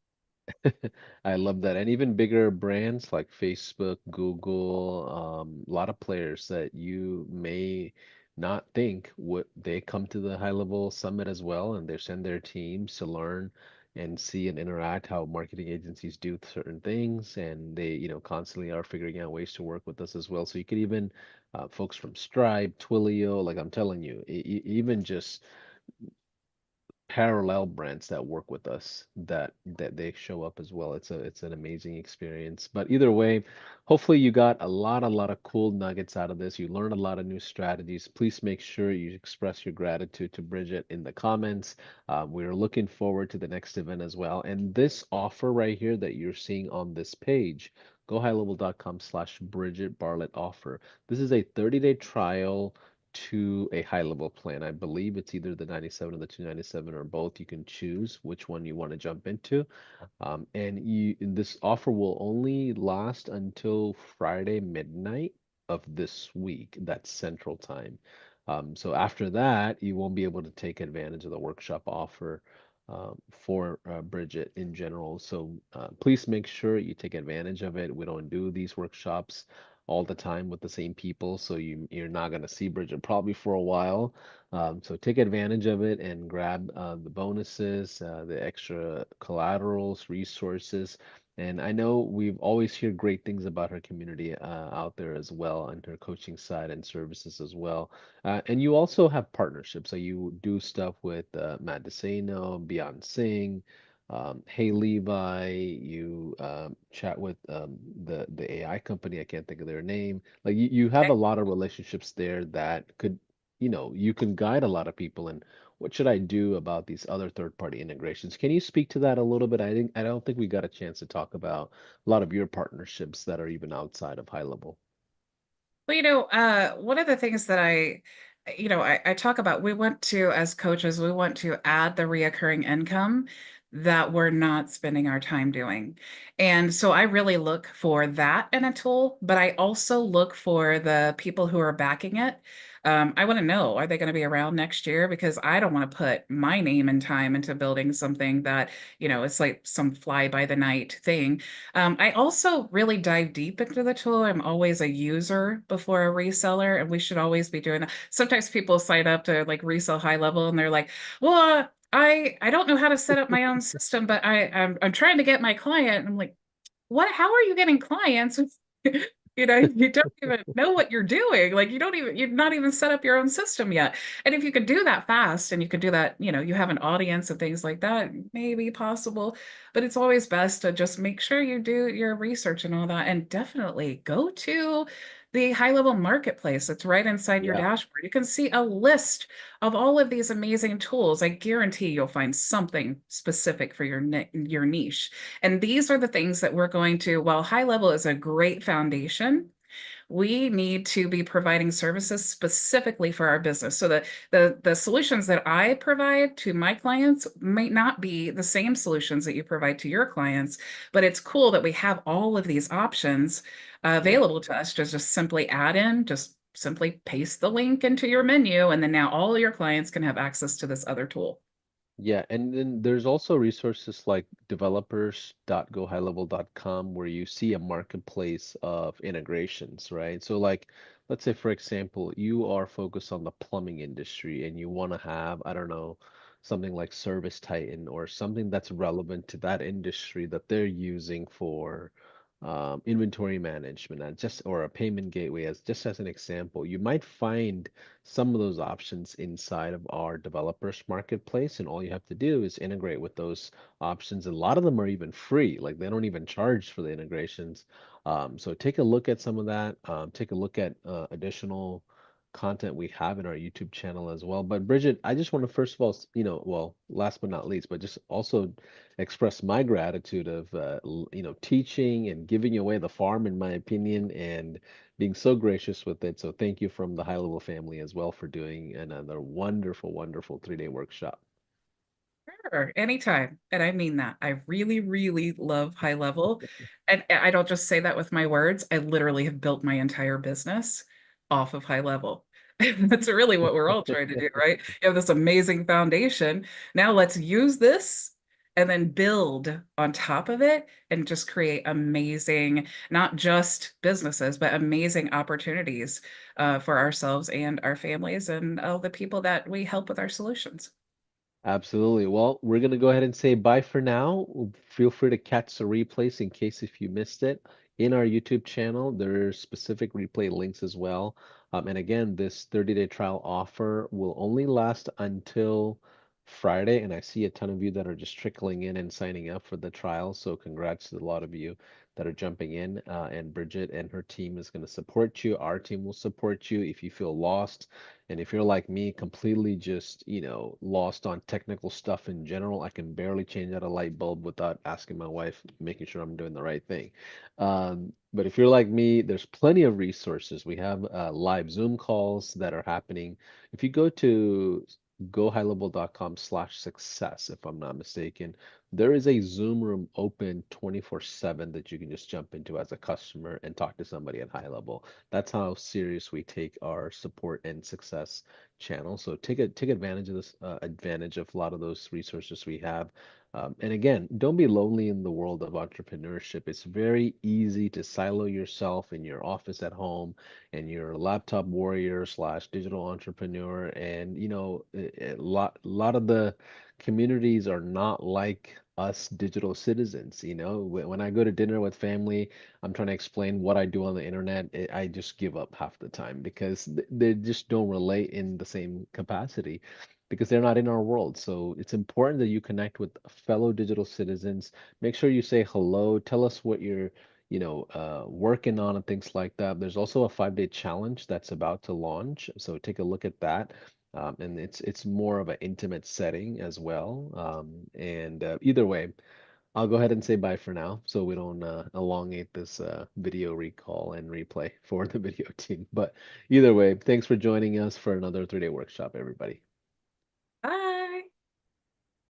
I love that. And even bigger brands like Facebook, Google, a lot of players that you may not think would they come to the high level summit as well, and they send their teams to learn and see and interact how marketing agencies do certain things, and they, constantly are figuring out ways to work with us as well. So you could even folks from Stripe, Twilio, like I'm telling you, even just parallel brands that work with us that they show up as well. It's an amazing experience. But either way, hopefully you got a lot of cool nuggets out of this. You learned a lot of new strategies. Please make sure you express your gratitude to Bridget in the comments. We're looking forward to the next event as well. And this offer right here that you're seeing on this page, gohighlevel.com/Bridget Bartlett offer. This is a 30-day trial to a high level plan. I believe it's either the 97 or the 297 or both. You can choose which one you want to jump into. And this offer will only last until Friday midnight of this week. That's Central Time. So after that, you won't be able to take advantage of the workshop offer for Bridget in general. So please make sure you take advantage of it. We don't do these workshops all the time with the same people, so you're not gonna see Bridget probably for a while. So take advantage of it and grab the bonuses, the extra collaterals, resources. And I know we've always heard great things about her community out there as well, and her coaching side and services as well. And you also have partnerships. So you do stuff with Matt DeSano, Beyond Singh, Hey Levi, you chat with the AI company. I can't think of their name. Like you have a lot of relationships there that could, you can guide a lot of people in what should I do about these other third-party integrations. Can you speak to that a little bit? I don't think we got a chance to talk about a lot of your partnerships that are even outside of high level. Well, one of the things that I talk about, we want to, as coaches, we want to add the reoccurring income that we're not spending our time doing. And so I really look for that in a tool, but I also look for the people who are backing it. I want to know, are they going to be around next year? Because I don't want to put my name and time into building something that, it's like some fly by the night thing. I also really dive deep into the tool. I'm always a user before a reseller, and we should always be doing that. Sometimes people sign up to like resell high level, and they're like, "Well, I don't know how to set up my own system, but I'm trying to get my client." And I'm like, what, how are you getting clients? You don't even know what you're doing. Like you've not even set up your own system yet. And if you could do that fast and you could do that, you have an audience and things like that, maybe possible. But it's always best to just make sure you do your research and all that. And definitely go to the high level marketplace. It's right inside your Yeah. dashboard. You can see a list of all of these amazing tools. I guarantee you'll find something specific for your niche. And these are the things that we're going to, while high level is a great foundation, we need to be providing services specifically for our business. So the solutions that I provide to my clients might not be the same solutions that you provide to your clients, but it's cool that we have all of these options Yeah. available to us to just simply add in, just simply paste the link into your menu, and then now all your clients can have access to this other tool. Yeah, and then there's also resources like developers.gohighlevel.com where you see a marketplace of integrations, right? So like let's say for example, you are focused on the plumbing industry and you want to have, I don't know, something like Service Titan or something that's relevant to that industry that they're using for inventory management, just or a payment gateway, as just as an example. You might find some of those options inside of our developers marketplace, and all you have to do is integrate with those options. And a lot of them are even free, like they don't even charge for the integrations. So take a look at some of that. Take a look at additional content we have in our YouTube channel as well. But Bridget, I just want to first of all, well, last but not least, but just also express my gratitude of teaching and giving away the farm, in my opinion, and being so gracious with it. So thank you from the High Level family as well for doing another wonderful, wonderful 3-day workshop. Sure, anytime. And I mean that. I really, really love high level. And I don't just say that with my words. I literally have built my entire business off of high level. That's really what we're all trying to do, right? You have this amazing foundation. Now let's use this and then build on top of it and just create amazing, not just businesses, but amazing opportunities for ourselves and our families and all the people that we help with our solutions. Absolutely. Well, we're going to go ahead and say bye for now. Feel free to catch the replays in case if you missed it. In our YouTube channel, there are specific replay links as well. And again, this 30-day trial offer will only last until Friday. And I see a ton of you that are just trickling in and signing up for the trial. So congrats to a lot of you that are jumping in. And Bridget and her team is going to support you. Our team will support you if you feel lost. And if you're like me, completely just, lost on technical stuff in general, I can barely change out a light bulb without asking my wife, making sure I'm doing the right thing. But if you're like me, there's plenty of resources. We have live Zoom calls that are happening. If you go to gohighlevel.com/success, if I'm not mistaken, there is a Zoom room open 24/7 that you can just jump into as a customer and talk to somebody at high level. That's how serious we take our support and success channel. So take advantage of advantage of a lot of those resources we have. And again, don't be lonely in the world of entrepreneurship. It's very easy to silo yourself in your office at home and your laptop warrior slash digital entrepreneur. And a lot of the communities are not like us digital citizens. When I go to dinner with family, I'm trying to explain what I do on the internet. I just give up half the time because they just don't relate in the same capacity because they're not in our world. So it's important that you connect with fellow digital citizens. Make sure you say hello. Tell us what you're, working on and things like that. There's also a 5-day challenge that's about to launch. So take a look at that. And it's more of an intimate setting as well. And either way, I'll go ahead and say bye for now so we don't elongate this video recall and replay for the video team. But either way, thanks for joining us for another 3-day workshop, everybody.